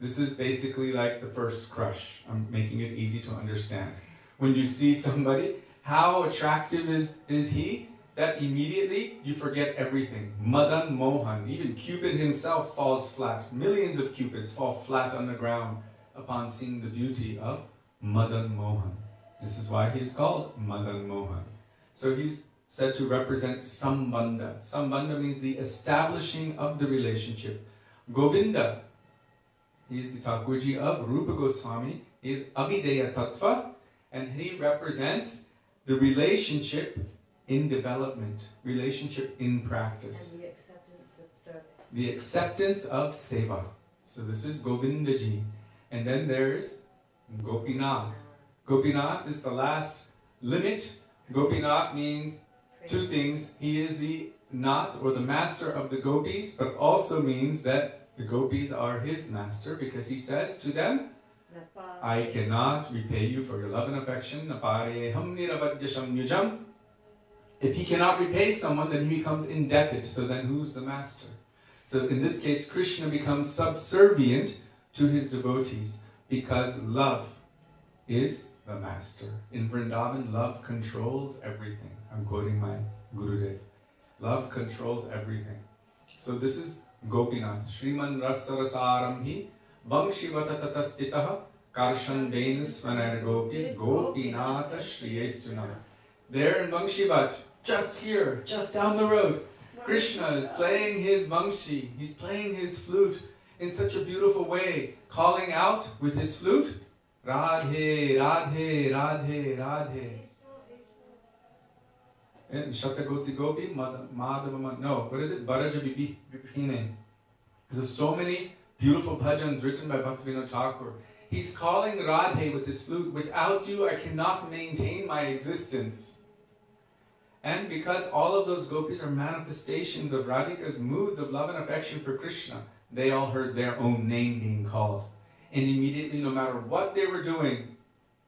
This is basically like the first crush. I'm making it easy to understand. When you see somebody, how attractive is he? That immediately you forget everything. Madan Mohan, even Cupid himself falls flat. Millions of Cupids fall flat on the ground upon seeing the beauty of Madan Mohan. This is why he is called Madan Mohan. So he's said to represent Sambandha. Sambandha means the establishing of the relationship. Govinda, he is the Thakurji of Rupa Goswami. He is Abhideya Tattva, and he represents the relationship in development, relationship in practice. And the acceptance of service. The acceptance of seva. So this is Govindaji. And then there's Gopinath. Gopinath is the last limit. Gopinath means two things. He is the Nath, or the master of the gopis, but also means that the gopis are his master, because he says to them, I cannot repay you for your love and affection. If he cannot repay someone, then he becomes indebted. So then who's the master? So in this case, Krishna becomes subservient to his devotees, because love is the master. In Vrindavan, love controls everything. I'm quoting my Gurudev. Love controls everything. So this is Gopinath. Shriman Rasarasaramhi Vamshivatatatastitaha Karshan Venusvanar Gopi Gopinatha Shriyestuna. There in Vangshivat, just here, just down the road, Krishna is playing his Vangshi. He's playing his flute in such a beautiful way, calling out with his flute, Radhe, Radhe, Radhe, Radhe. And Shatagoti Gopi, Madhava, no, what is it? Bharaja Bipine. There's so many beautiful bhajans written by Bhaktivedanta Thakur. He's calling Radhe with his flute, without you I cannot maintain my existence. And because all of those gopis are manifestations of Radhika's moods of love and affection for Krishna, they all heard their own name being called. And immediately, no matter what they were doing,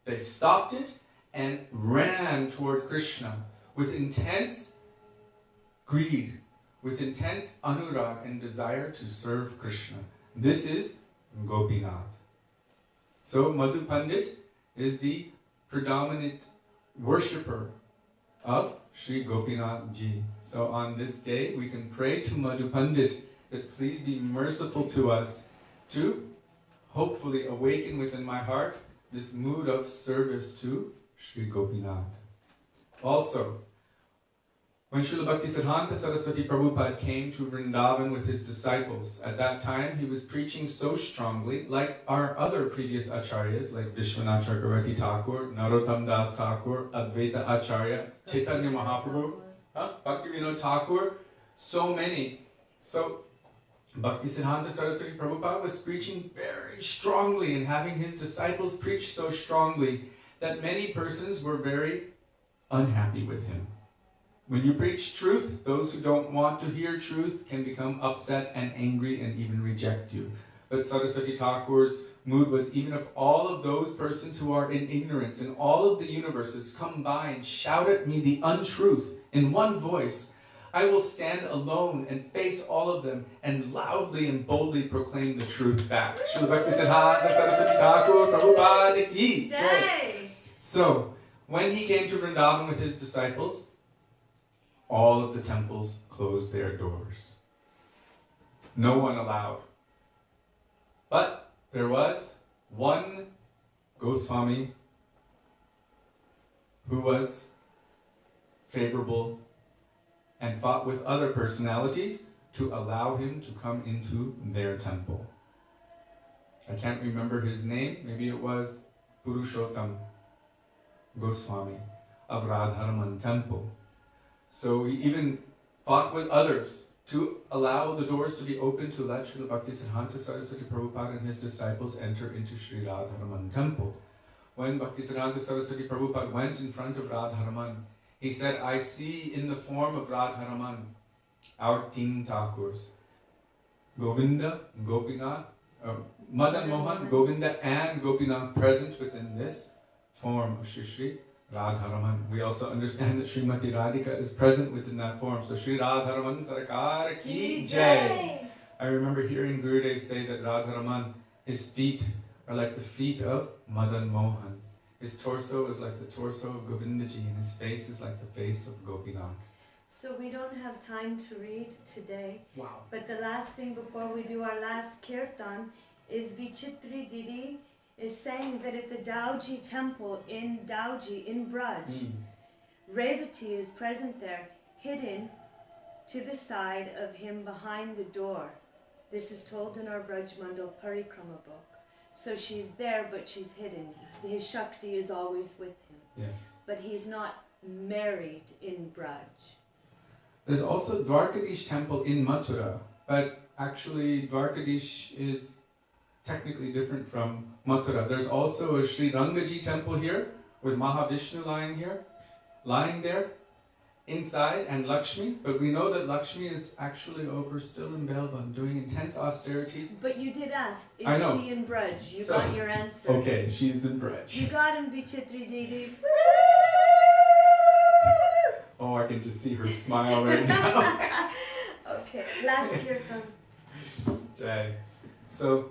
they stopped it and ran toward Krishna with intense greed, with intense anurag and desire to serve Krishna. This is Gopinath. So Madhu Pandit is the predominant worshipper of Sri Gopinath Ji. So on this day, we can pray to Madhu Pandit that please be merciful to us to hopefully awaken within my heart this mood of service to Sri Gopinath. Also, when Srila Bhaktisiddhanta Saraswati Prabhupada came to Vrindavan with his disciples, at that time he was preaching so strongly, like our other previous acharyas, like Vishwanath Chakravarti Thakur, Narottam Das Thakur, Advaita Acharya, Chaitanya Mahaprabhu, Bhaktivedanta Thakur, so many. So Bhaktisiddhanta Saraswati Prabhupada was preaching very strongly and having his disciples preach so strongly that many persons were very unhappy with him. When you preach truth, those who don't want to hear truth can become upset and angry and even reject you. But Saraswati Thakur's mood was, even if all of those persons who are in ignorance in all of the universes come by and shout at me the untruth in one voice, I will stand alone and face all of them and loudly and boldly proclaim the truth back. Srila Bhaktisiddhanta Saraswati Thakur Prabhupada ki jai. So, when he came to Vrindavan with his disciples, all of the temples closed their doors. No one allowed. But there was one Goswami who was favorable and fought with other personalities to allow him to come into their temple. I can't remember his name. Maybe it was Purushottam Goswami of Radharaman temple. So he even fought with others to allow the doors to be open to let Srila Bhaktisiddhanta Saraswati Prabhupada and his disciples enter into Sri Radharaman temple. When Bhaktisiddhanta Saraswati Prabhupada went in front of Radharaman, he said, I see in the form of Radharaman our teen Thakurs, Govinda, Gopinath, Madan Mohan, Govinda and Gopinath present within this form of Shri Shri Radharaman. We also understand that Srimati Radhika is present within that form. So Shri Radharaman Sarkar Ki Jai. I remember hearing Gurudev say that Radharaman, his feet are like the feet of Madan Mohan. His torso is like the torso of Govindaji and his face is like the face of Gopinath. So we don't have time to read today. Wow. But the last thing before we do our last kirtan is Vichitri Didi is saying that at the Dauji temple in Dauji, in Braj, Revati is present there, hidden to the side of him behind the door. This is told in our Braj Mandal Parikrama book. So she's there, but she's hidden. His Shakti is always with him. Yes. But he's not married in Braj. There's also Dwarkadish temple in Mathura, but actually Dwarkadish is technically different from Mathura. There's also a Sri Rangaji temple here, with Mahavishnu lying there, inside, and Lakshmi, but we know that Lakshmi is actually over still in Belvan, doing intense austerities. But you did ask, is I know. she in Braj? You got your answer. Okay, she's in Braj. You got him, Vichitri Didi. Oh, I can just see her smile right now. Okay, last kirtan. Jai. So,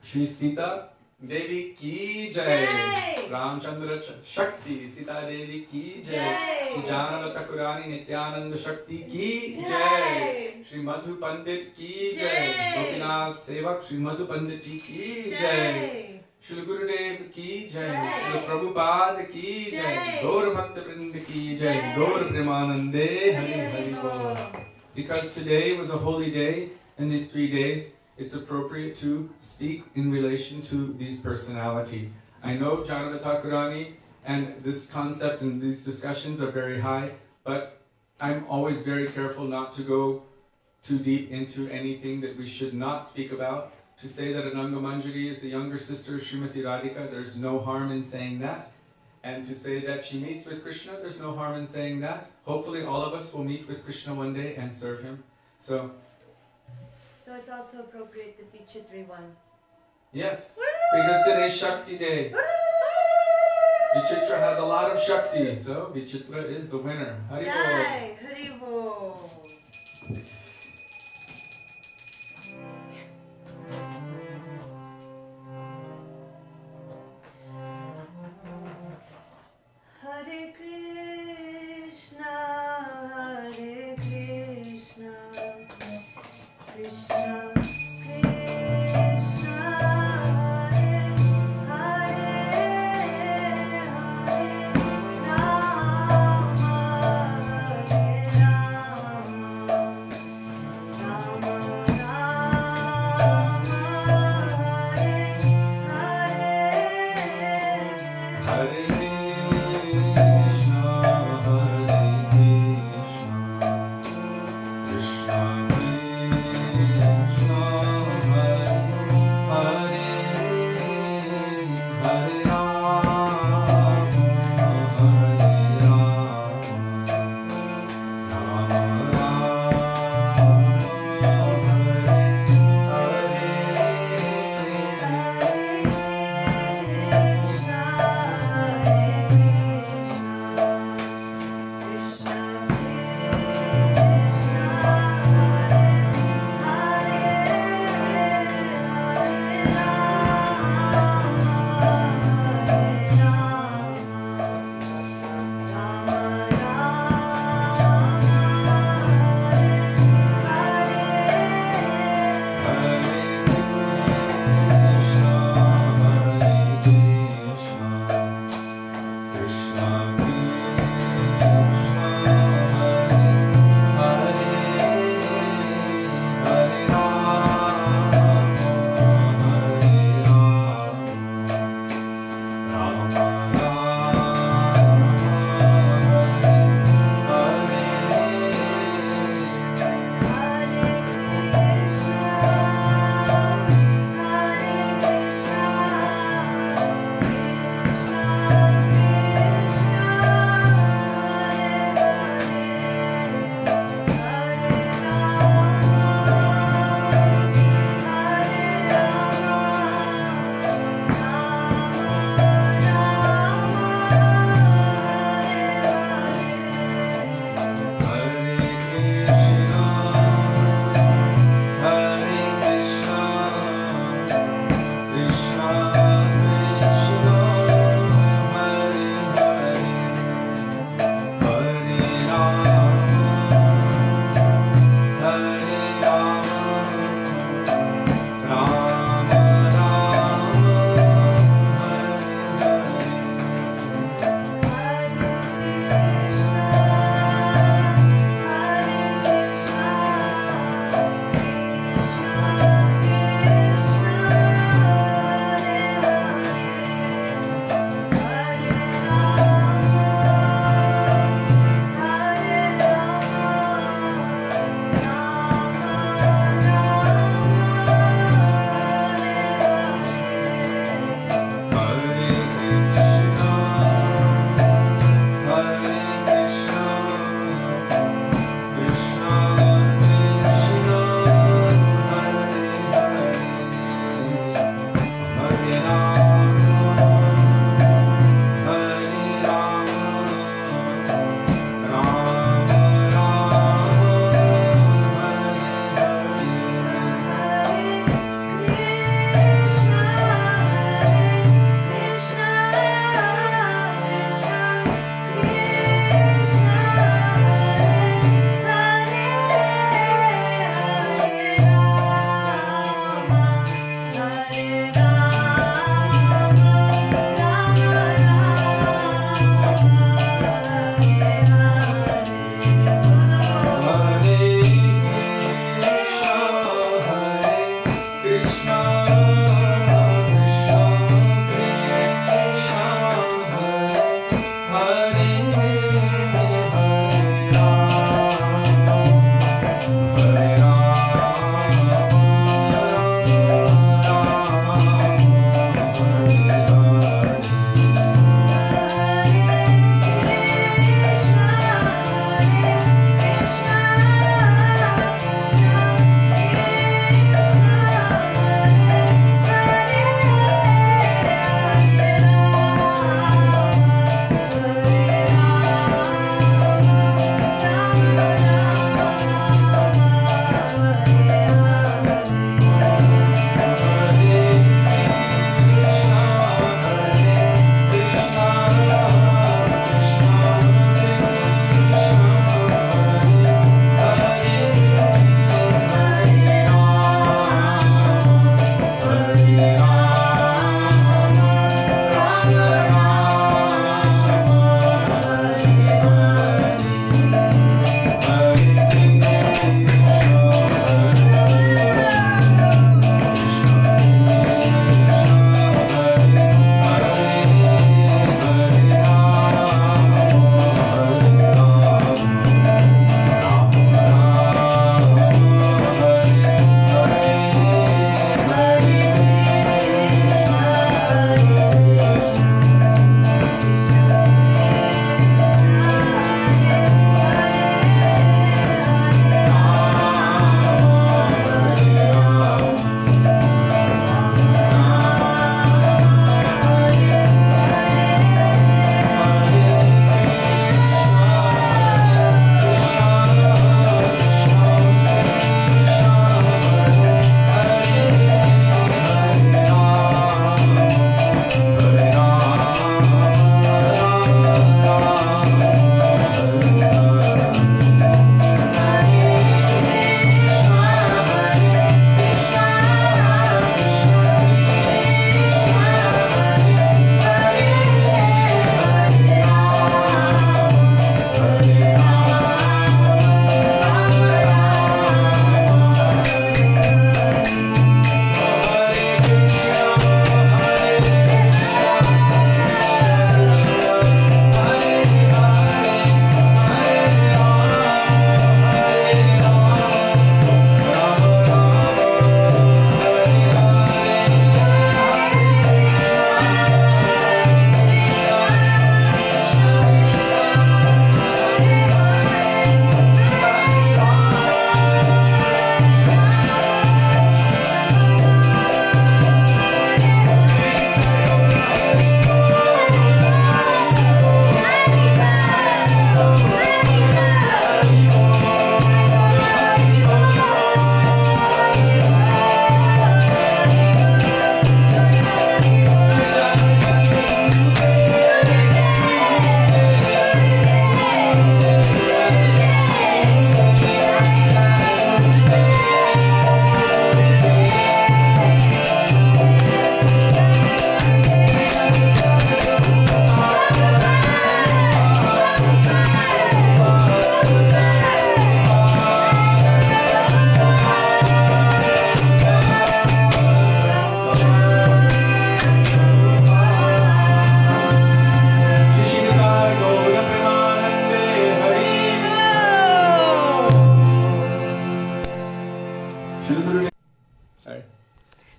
Shri Sita Devi ki jai. Jai. Ramchandra Shakti Sita Devi ki jai. Jai. Shri Janava Thakurani Nityananda Shakti ki Jai. jai. Shri Madhu Pandit ki jai. Jai. Gopinath Sevak Shri Madhu Pandit ji ki jai. Jai. Srila Gurudev ki jai. Jai. Srila Prabhupada ki jai. Jai. Gaur Bhakta Vrinda ki jai. Jai. Gaur Premanande Hari Hari Bol. Because today was a holy day, and these 3 days, it's appropriate to speak in relation to these personalities. I know Janava Thakurani and this concept and these discussions are very high, but I'm always very careful not to go too deep into anything that we should not speak about. To say that Ananga Manjari is the younger sister of Srimati Radhika, there's no harm in saying that. And to say that she meets with Krishna, there's no harm in saying that. Hopefully all of us will meet with Krishna one day and serve him. So it's also appropriate the Vichitri one. yes, because today's Shakti Day. Vichitra has a lot of Shakti, so Vichitra is the winner. Hari Bol. Jai, Hari Bol. Hare Krishna, Krishna Krishna, Hare Hare, Rama Hare Rama,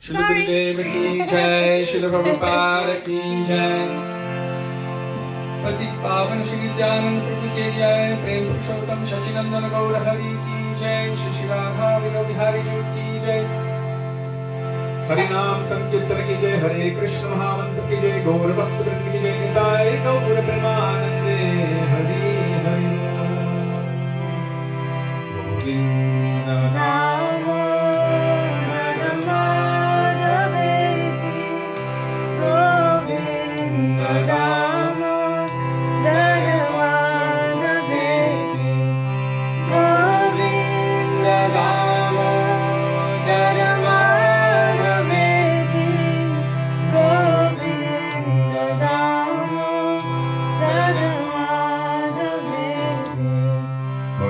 Srila Gurudev ki jai, Srila Prabhupada ki jai. Pati Pavan Shri Nityananda Prabhu ki jai, Prem Purushottam Shachinandana Gaura Hari ki jai, Shri Radha Vino Bihari Ji ki jai. Harinam Sankirtan ki jai, Hare Krishna Mahamantra ki jai, Gaura Bhakta Vrinda ki jai, Nitai Gaura Premanande, Hari Hari Govinda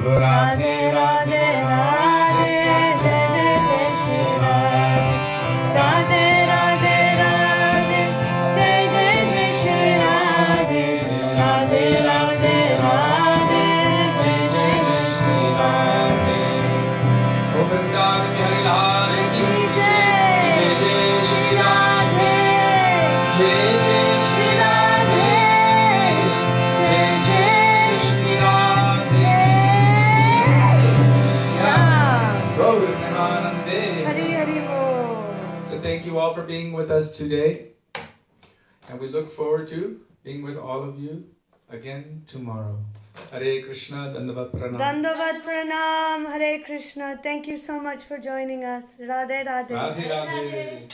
Radhe Radhe Radhe, Jai Jai Jai Shri Radhe. Radhe Radhe Radhe, Jai Jai Jai Shri Radhe. Radhe Radhe Radhe, Jai Jai Jai Shri Radhe. O Vrindavan Bihari Lal ki jai, Jai Jai Shri Radhe. Jai Jai Shri Radhe, Jai Jai Shri Radhe. Hari Hari Bol. So thank you all for being with us today. And we look forward to being with all of you again tomorrow. Hare Krishna, Dandavat Pranam. Dandavat Pranam, Hare Krishna. Thank you so much for joining us. Radhe Radhe. Radhe Radhe.